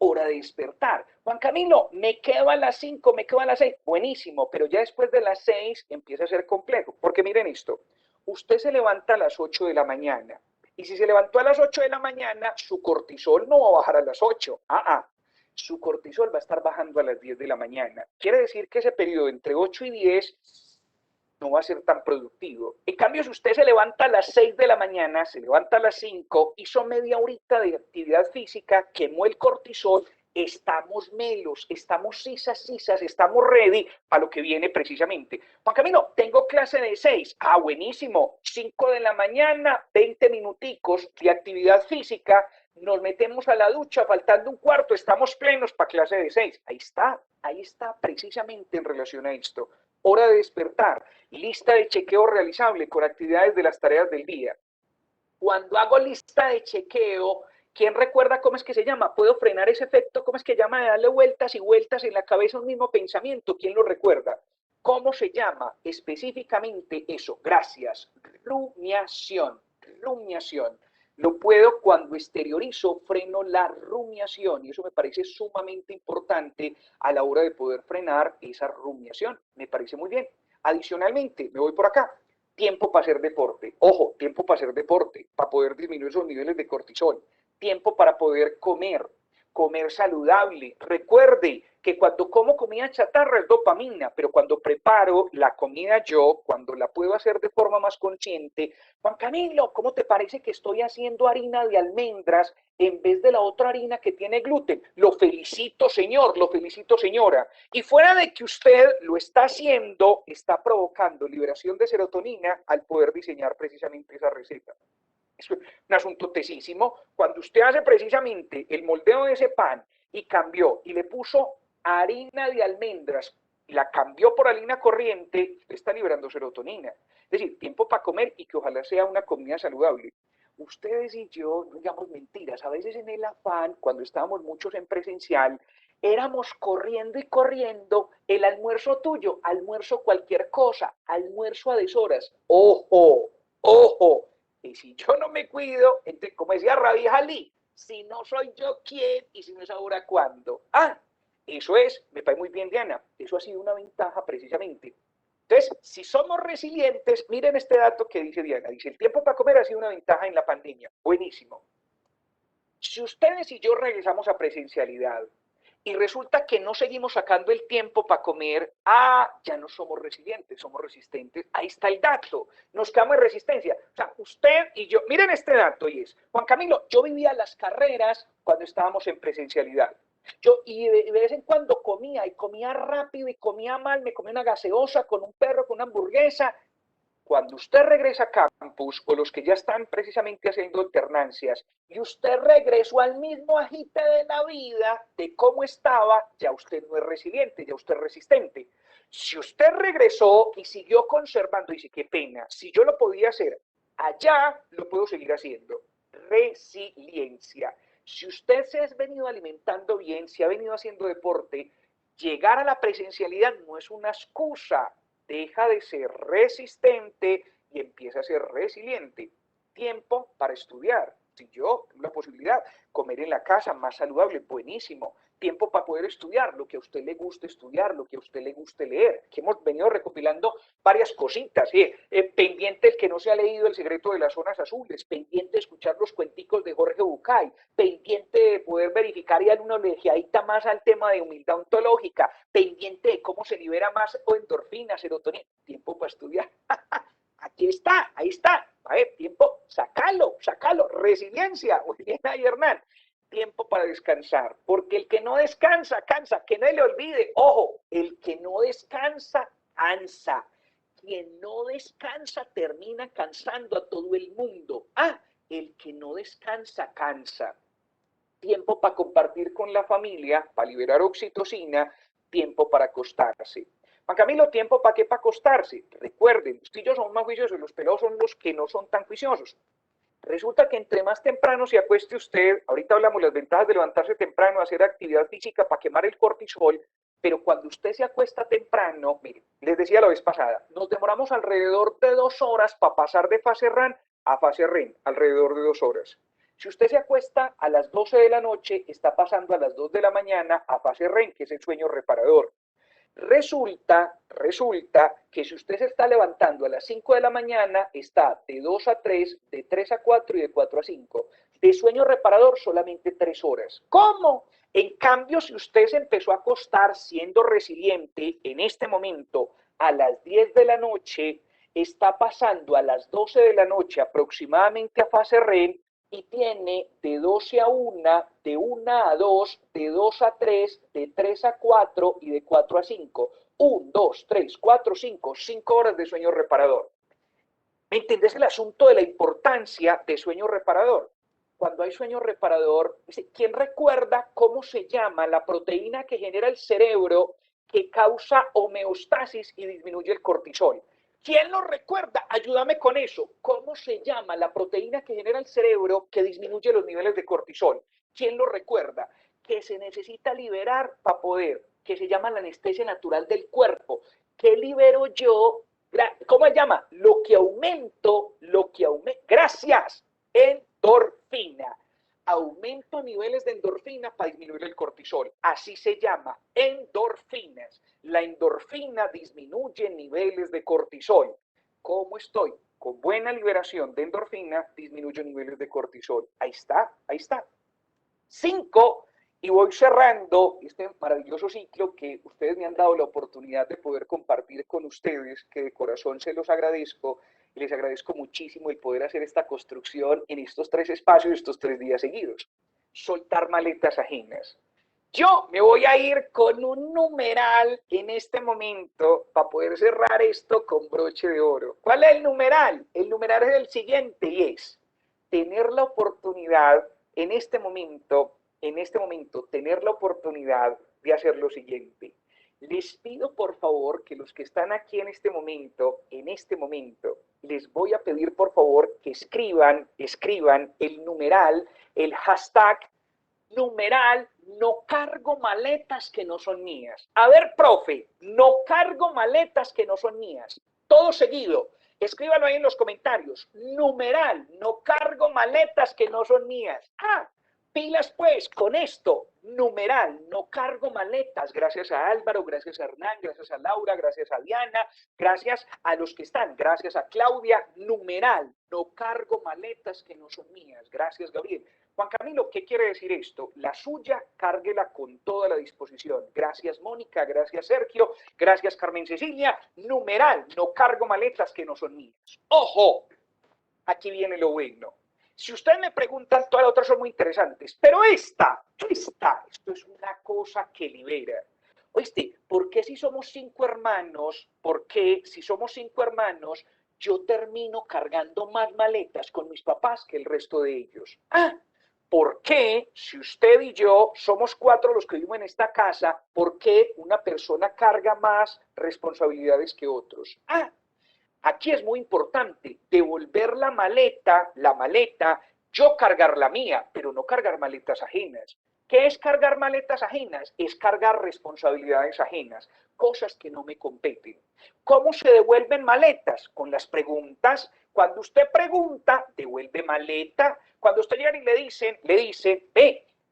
Hora de despertar. Juan Camilo, me quedo a las 5, me quedo a las 6. Buenísimo, pero ya después de las 6 empieza a ser complejo. Porque miren esto, usted se levanta a las 8 de la mañana. Y si se levantó a las 8 de la mañana, su cortisol no va a bajar a las 8. Su cortisol va a estar bajando a las 10 de la mañana. Quiere decir que ese periodo entre 8 y 10 no va a ser tan productivo. En cambio, si usted se levanta a las 6 de la mañana, se levanta a las 5, hizo media horita de actividad física, quemó el cortisol, estamos melos, estamos sisas, estamos ready para lo que viene precisamente. Juan Camilo, tengo clase de 6. Buenísimo. 5 de la mañana, 20 minuticos de actividad física, nos metemos a la ducha, faltando un cuarto, estamos plenos para clase de 6. Ahí está precisamente en relación a esto. Hora de despertar, lista de chequeo realizable con actividades de las tareas del día. Cuando hago lista de chequeo, ¿quién recuerda cómo es que se llama? ¿Puedo frenar ese efecto? ¿Cómo es que llama de darle vueltas y vueltas en la cabeza a un mismo pensamiento? ¿Quién lo recuerda? ¿Cómo se llama específicamente eso? Gracias. Rumiación. Rumiación. Lo puedo cuando exteriorizo, freno la rumiación y eso me parece sumamente importante a la hora de poder frenar esa rumiación. Me parece muy bien. Adicionalmente, me voy por acá. Tiempo para hacer deporte. Ojo, tiempo para hacer deporte, para poder disminuir esos niveles de cortisol. Tiempo para poder comer saludable. Recuerde que cuando como comida chatarra es dopamina, pero cuando preparo la comida yo, cuando la puedo hacer de forma más consciente, Juan Camilo, ¿cómo te parece que estoy haciendo harina de almendras en vez de la otra harina que tiene gluten? Lo felicito, señor, lo felicito, señora. Y fuera de que usted lo está haciendo, está provocando liberación de serotonina al poder diseñar precisamente esa receta. Es un asunto tesísimo. Cuando usted hace precisamente el moldeo de ese pan y cambió y le puso harina de almendras, la cambió por harina corriente, usted está liberando serotonina. Es decir, tiempo para comer y que ojalá sea una comida saludable. Ustedes y yo, no digamos mentiras, a veces en el afán, cuando estábamos muchos en presencial, éramos corriendo y corriendo, el almuerzo tuyo, almuerzo cualquier cosa, almuerzo a deshoras. Ojo, ojo, y si yo no me cuido, entre, como decía Rabbi Jalí, si no soy yo quién y si no es ahora cuándo. Eso es, me parece muy bien, Diana, eso ha sido una ventaja precisamente. Entonces, si somos resilientes, miren este dato que dice Diana, dice, el tiempo para comer ha sido una ventaja en la pandemia. Buenísimo. Si ustedes y yo regresamos a presencialidad y resulta que no seguimos sacando el tiempo para comer, ya no somos resilientes, somos resistentes. Ahí está el dato, nos quedamos en resistencia. O sea, usted y yo, miren este dato y es, Juan Camilo, yo vivía las carreras cuando estábamos en presencialidad. Y de vez en cuando comía y comía rápido y comía mal, me comía una gaseosa con un perro, con una hamburguesa. Cuando usted regresa a campus o los que ya están precisamente haciendo alternancias y usted regresó al mismo agite de la vida de cómo estaba, ya usted no es resiliente, ya usted es resistente. Si usted regresó y siguió conservando, dice, qué pena, si yo lo podía hacer allá, lo puedo seguir haciendo. Resiliencia. Si usted se ha venido alimentando bien, si ha venido haciendo deporte, llegar a la presencialidad no es una excusa, deja de ser resistente y empieza a ser resiliente. Tiempo para estudiar. Si yo tengo la posibilidad, comer en la casa, más saludable, buenísimo. Tiempo para poder estudiar lo que a usted le guste estudiar, lo que a usted le guste leer. Que hemos venido recopilando varias cositas. Pendiente el que no se ha leído El secreto de las zonas azules, pendiente de escuchar los cuenticos de Jorge Bucay, pendiente de poder verificar y dar una oleadita más al tema de humildad ontológica, pendiente de cómo se libera más o endorfina, serotonina. Tiempo para estudiar. Aquí está, ahí está. A ver, tiempo, sacalo. Resiliencia, muy bien ahí, Hernán. Tiempo para descansar, porque el que no descansa, cansa, que no le olvide, ojo, el que no descansa, cansa. Quien no descansa termina cansando a todo el mundo. El que no descansa, cansa. Tiempo para compartir con la familia, para liberar oxitocina, tiempo para acostarse. Juan Camilo, ¿tiempo para qué? Para acostarse. Recuerden, los pillos son más juiciosos, los pelados son los que no son tan juiciosos. Resulta que entre más temprano se acueste usted, ahorita hablamos de las ventajas de levantarse temprano, hacer actividad física para quemar el cortisol, pero cuando usted se acuesta temprano, mire, les decía la vez pasada, nos demoramos alrededor de 2 horas para pasar de fase RAN a fase REM, alrededor de 2 horas. Si usted se acuesta a las 12 de la noche, está pasando a las 2 de la mañana a fase REM, que es el sueño reparador. Resulta que si usted se está levantando a las 5 de la mañana, está de 2 a 3, de 3 a 4 y de 4 a 5. De sueño reparador solamente 3 horas. ¿Cómo? En cambio, si usted se empezó a acostar siendo resiliente en este momento a las 10 de la noche, está pasando a las 12 de la noche aproximadamente a fase REM y tiene de 12 a 1, de 1 a 2, de 2 a 3, de 3 a 4 y de 4 a 5. 1, 2, 3, 4, 5, 5 horas de sueño reparador. ¿Me entendés el asunto de la importancia de sueño reparador? Cuando hay sueño reparador, ¿quién recuerda cómo se llama la proteína que genera el cerebro que causa homeostasis y disminuye el cortisol? ¿Quién lo recuerda? Ayúdame con eso. ¿Cómo se llama la proteína que genera el cerebro que disminuye los niveles de cortisol? ¿Quién lo recuerda? Que se necesita liberar para poder, que se llama la anestesia natural del cuerpo. ¿Qué libero yo? ¿Cómo se llama? Gracias, endorfina. Aumento niveles de endorfina para disminuir el cortisol. Así se llama, endorfinas. La endorfina disminuye niveles de cortisol. ¿Cómo estoy? Con buena liberación de endorfina, disminuyo niveles de cortisol. Ahí está, ahí está. 5, y voy cerrando este maravilloso ciclo que ustedes me han dado la oportunidad de poder compartir con ustedes, que de corazón se los agradezco, y les agradezco muchísimo el poder hacer esta construcción en estos 3 espacios, estos 3 días seguidos. Soltar maletas ajenas. Yo me voy a ir con un numeral en este momento para poder cerrar esto con broche de oro. ¿Cuál es el numeral? El numeral es el siguiente y es tener la oportunidad en este momento, tener la oportunidad de hacer lo siguiente. Les pido por favor que los que están aquí en este momento, les voy a pedir por favor que escriban el numeral, el hashtag numeral, no cargo maletas que no son mías. A ver, profe, no cargo maletas que no son mías. Todo seguido. Escríbanlo ahí en los comentarios. Numeral, no cargo maletas que no son mías. Pilas pues con esto. Numeral, no cargo maletas. Gracias a Álvaro, gracias a Hernán, gracias a Laura, gracias a Diana, gracias a los que están, gracias a Claudia. Numeral, no cargo maletas que no son mías. Gracias, Gabriel. Juan Camilo, ¿qué quiere decir esto? La suya, cárguela con toda la disposición. Gracias, Mónica, gracias, Sergio, gracias, Carmen Cecilia. Numeral, no cargo maletas que no son mías. ¡Ojo! Aquí viene lo bueno. Si ustedes me preguntan, todas las otras son muy interesantes, pero esto es una cosa que libera. Oíste, ¿por qué si somos 5 hermanos, yo termino cargando más maletas con mis papás que el resto de ellos? ¿Por qué, si usted y yo somos 4 los que vivimos en esta casa, por qué una persona carga más responsabilidades que otros? Aquí es muy importante devolver la maleta, yo cargar la mía, pero no cargar maletas ajenas. ¿Qué es cargar maletas ajenas? Es cargar responsabilidades ajenas, cosas que no me competen. ¿Cómo se devuelven maletas? Con las preguntas. Cuando usted pregunta, devuelve maleta. Cuando usted llega y le dice,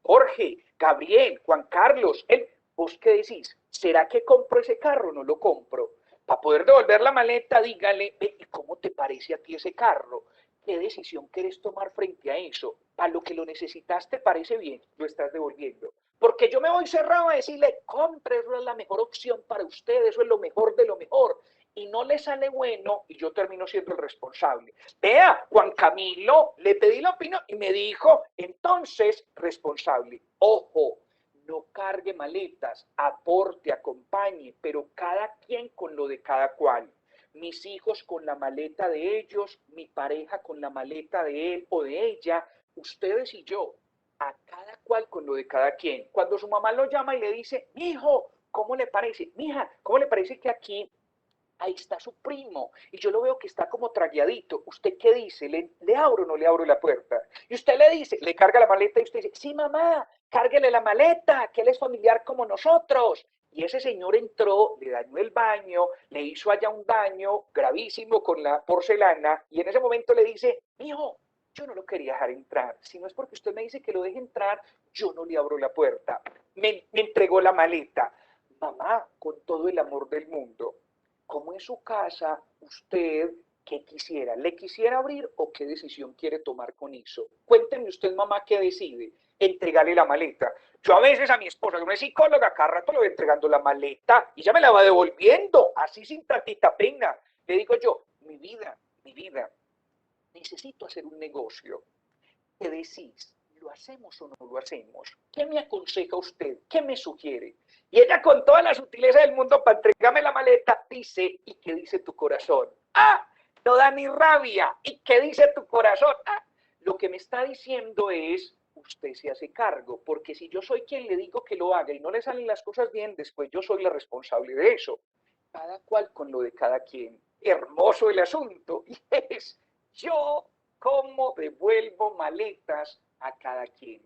Jorge, Gabriel, Juan Carlos, ¿vos qué decís? ¿Será que compro ese carro o no lo compro? Para poder devolver la maleta, dígale, ¿y cómo te parece a ti ese carro? ¿Qué decisión quieres tomar frente a eso? Para lo que lo necesitaste parece bien, lo estás devolviendo. Porque yo me voy cerrado a decirle, compre, eso es la mejor opción para usted, eso es lo mejor de lo mejor. Y no le sale bueno y yo termino siendo el responsable. Vea, Juan Camilo, le pedí la opinión y me dijo, entonces, responsable. Ojo, no cargue maletas, aporte, acompañe, pero cada quien con lo de cada cual. Mis hijos con la maleta de ellos, mi pareja con la maleta de él o de ella, ustedes y yo, a cada cual con lo de cada quien. Cuando su mamá lo llama y le dice, hijo, ¿cómo le parece? Mija, ¿cómo le parece que aquí ahí está su primo, y yo lo veo que está como tragueadito? ¿Usted qué dice? ¿Le abro o no le abro la puerta? Y usted le dice, le carga la maleta y usted dice, sí, mamá, cárguele la maleta, que él es familiar como nosotros. Y ese señor entró, le dañó el baño, le hizo allá un daño gravísimo con la porcelana, y en ese momento le dice, mijo, yo no lo quería dejar entrar. Si no es porque usted me dice que lo deje entrar, yo no le abro la puerta. Me entregó la maleta. Mamá, con todo el amor del mundo, ¿cómo es su casa? ¿Usted qué quisiera? ¿Le quisiera abrir o qué decisión quiere tomar con eso? Cuénteme usted, mamá, qué decide. Entregarle la maleta. Yo a veces a mi esposa, que no es psicóloga, cada rato le voy entregando la maleta y ya me la va devolviendo, así sin tantita pena. Le digo yo, mi vida, necesito hacer un negocio. ¿Qué decís? ¿Lo hacemos o no lo hacemos? ¿Qué me aconseja usted? ¿Qué me sugiere? Y ella, con toda la sutileza del mundo para entregarme la maleta, dice, ¿y qué dice tu corazón? ¡Ah! No da ni rabia. ¿Y qué dice tu corazón? ¡Ah! Lo que me está diciendo es, usted se hace cargo, porque si yo soy quien le digo que lo haga y no le salen las cosas bien, después yo soy la responsable de eso. Cada cual con lo de cada quien. Hermoso el asunto. Y es, yo cómo devuelvo maletas a cada quien.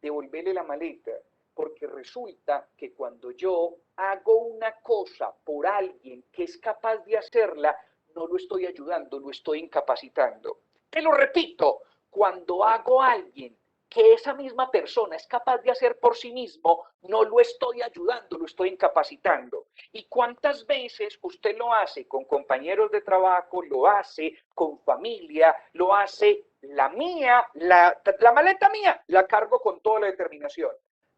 Devolverle la maleta, porque resulta que cuando yo hago una cosa por alguien que es capaz de hacerla, no lo estoy ayudando, lo estoy incapacitando. Te lo repito, cuando hago a alguien que esa misma persona es capaz de hacer por sí mismo, no lo estoy ayudando, lo estoy incapacitando. ¿Y cuántas veces usted lo hace con compañeros de trabajo, lo hace con familia, lo hace la mía, la maleta mía, la cargo con toda la determinación,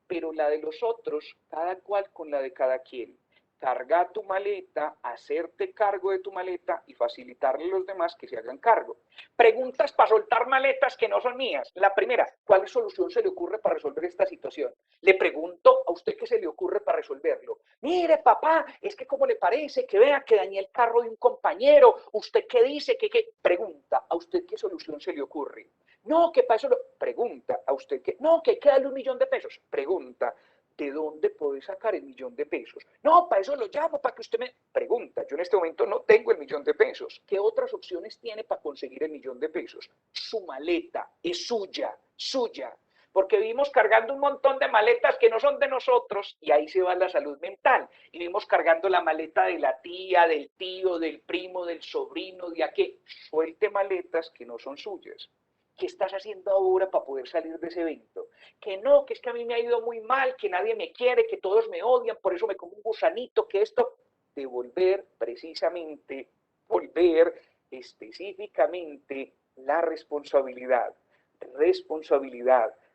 pero la de los otros, cada cual con la de cada quien? Carga tu maleta, hacerte cargo de tu maleta y facilitarle a los demás que se hagan cargo. Preguntas para soltar maletas que no son mías. La primera, ¿cuál solución se le ocurre para resolver esta situación? Le pregunto a usted qué se le ocurre para resolverlo. Mire, papá, es que cómo le parece que vea que dañé el carro de un compañero. ¿Usted qué dice? ¿Qué? Pregunta a usted qué solución se le ocurre. No, que para eso lo... Pregunta a usted que... No, que hay que darle 1.000.000 de pesos. Pregunta. ¿De dónde puede sacar el 1.000.000 de pesos? No, para eso lo llamo, para que usted me... Pregunta, yo en este momento no tengo el 1.000.000 de pesos. ¿Qué otras opciones tiene para conseguir el 1.000.000 de pesos? Su maleta es suya, suya. Porque vivimos cargando un montón de maletas que no son de nosotros y ahí se va la salud mental. Y vivimos cargando la maleta de la tía, del tío, del primo, del sobrino, de aquel. Suelte maletas que no son suyas. ¿Qué estás haciendo ahora para poder salir de ese evento? Que no, que es que a mí me ha ido muy mal, que nadie me quiere, que todos me odian, por eso me como un gusanito, que esto, devolver precisamente, volver específicamente la responsabilidad,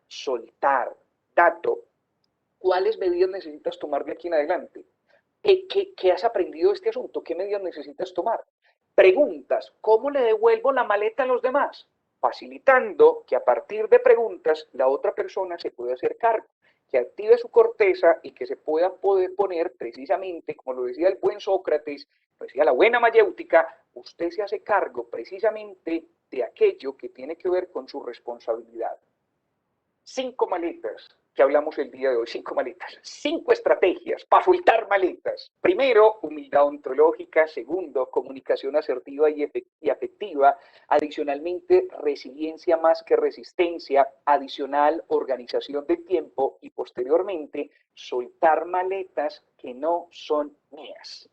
soltar, dato, ¿cuáles medidas necesitas tomar de aquí en adelante? ¿Qué has aprendido de este asunto? ¿Qué medidas necesitas tomar? Preguntas, ¿cómo le devuelvo la maleta a los demás? Facilitando que a partir de preguntas la otra persona se pueda hacer cargo, que active su corteza y que se pueda poder poner precisamente, como lo decía el buen Sócrates, lo decía la buena mayéutica, usted se hace cargo precisamente de aquello que tiene que ver con su responsabilidad. 5 maletas que hablamos el día de hoy, 5 maletas, 5 estrategias para soltar maletas. Primero, humildad ontológica. Segundo, comunicación asertiva y afectiva. Adicionalmente, resiliencia más que resistencia. Adicional, organización del tiempo. Y posteriormente, soltar maletas que no son mías.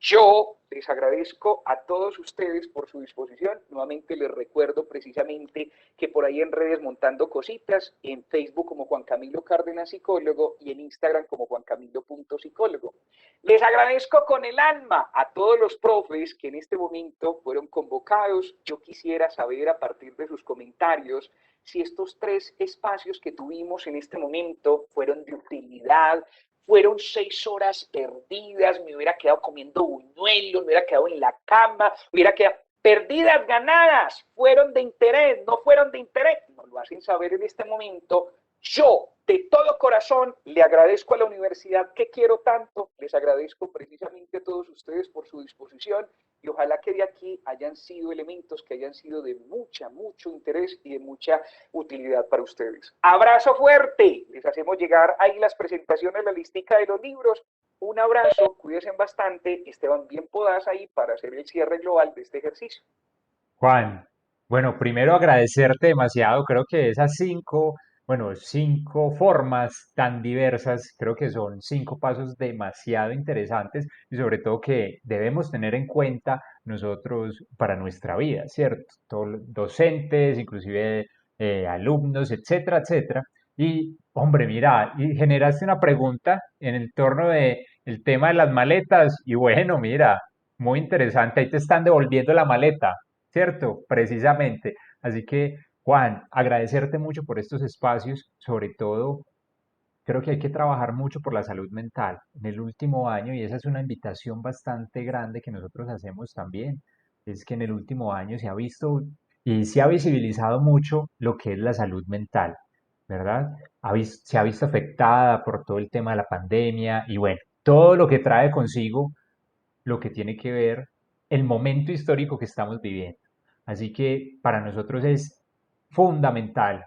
Yo les agradezco a todos ustedes por su disposición. Nuevamente les recuerdo precisamente que por ahí en redes Montando Cositas, en Facebook como Juan Camilo Cárdenas Psicólogo y en Instagram como juancamilo.psicólogo. Les agradezco con el alma a todos los profes que en este momento fueron convocados. Yo quisiera saber a partir de sus comentarios si estos 3 espacios que tuvimos en este momento fueron de utilidad. Fueron 6 horas perdidas, me hubiera quedado comiendo buñuelos, me hubiera quedado en la cama, me hubiera quedado perdidas, ganadas, fueron de interés, no fueron de interés, nos lo hacen saber en este momento Yo, de todo corazón, le agradezco a la universidad que quiero tanto, les agradezco precisamente a todos ustedes por su disposición y ojalá que de aquí hayan sido elementos que hayan sido de mucho interés y de mucha utilidad para ustedes. Abrazo fuerte, les hacemos llegar ahí las presentaciones, la listica de los libros. Un abrazo, cuídense bastante, Esteban bien podás ahí para hacer el cierre global de este ejercicio. Juan, bueno, primero agradecerte demasiado. Creo que esas cinco, bueno, cinco formas tan diversas, creo que son cinco pasos demasiado interesantes y sobre todo que debemos tener en cuenta nosotros para nuestra vida, ¿cierto? Todos los docentes, inclusive alumnos, etcétera, etcétera. Y, hombre, mira, y generaste una pregunta en el torno de el tema de las maletas y bueno, mira, muy interesante. Ahí te están devolviendo la maleta. ¿Cierto? Precisamente. Así que, Juan, agradecerte mucho por estos espacios, sobre todo creo que hay que trabajar mucho por la salud mental en el último año y esa es una invitación bastante grande que nosotros hacemos también. Es que en el último año se ha visto y se ha visibilizado mucho lo que es la salud mental, ¿verdad? Se ha visto afectada por todo el tema de la pandemia y bueno, todo lo que trae consigo lo que tiene que ver el momento histórico que estamos viviendo. Así que para nosotros es fundamental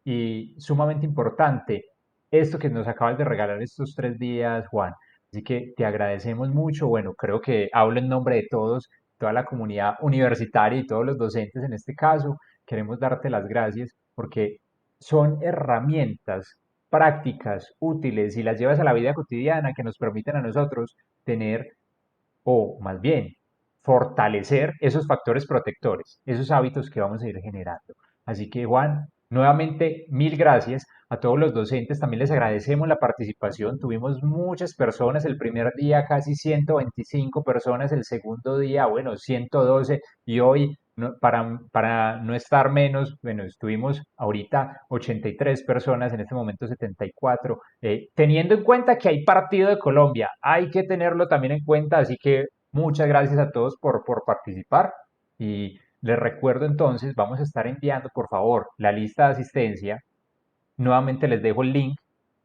y sumamente importante esto que nos acabas de regalar estos 3 días, Juan. Así que te agradecemos mucho. Bueno, creo que hablo en nombre de todos, toda la comunidad universitaria y todos los docentes en este caso. Queremos darte las gracias porque son herramientas prácticas, útiles y las llevas a la vida cotidiana que nos permiten a nosotros tener o más bien fortalecer esos factores protectores, esos hábitos que vamos a ir generando. Así que Juan, nuevamente mil gracias a todos los docentes, también les agradecemos la participación, tuvimos muchas personas el primer día, casi 125 personas, el segundo día, bueno, 112 y hoy no, para no estar menos, bueno, estuvimos ahorita 83 personas, en este momento 74, teniendo en cuenta que hay partido de Colombia, hay que tenerlo también en cuenta, así que muchas gracias a todos por participar y les recuerdo entonces, vamos a estar enviando por favor la lista de asistencia, nuevamente les dejo el link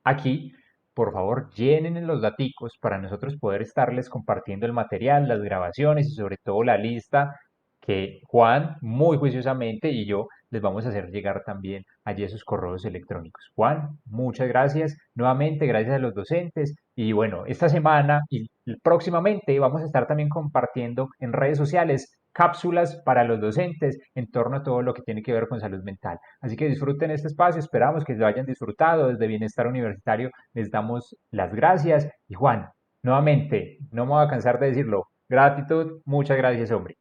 aquí, por favor llenen los daticos para nosotros poder estarles compartiendo el material, las grabaciones y sobre todo la lista que Juan muy juiciosamente y yo les vamos a hacer llegar también allí esos correos electrónicos. Juan, muchas gracias. Nuevamente, gracias a los docentes. Y bueno, esta semana y próximamente vamos a estar también compartiendo en redes sociales cápsulas para los docentes en torno a todo lo que tiene que ver con salud mental. Así que disfruten este espacio, esperamos que lo hayan disfrutado. Desde Bienestar Universitario les damos las gracias. Y Juan, nuevamente, no me voy a cansar de decirlo, gratitud, muchas gracias, hombre.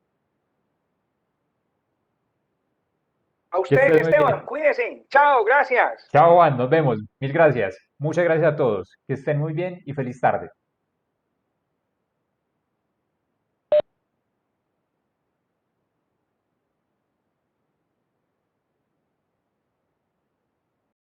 A Que ustedes, estés muy bien. Esteban, cuídense. Chao, gracias. Chao, Juan, nos vemos. Mil gracias. Muchas gracias a todos. Que estén muy bien y feliz tarde.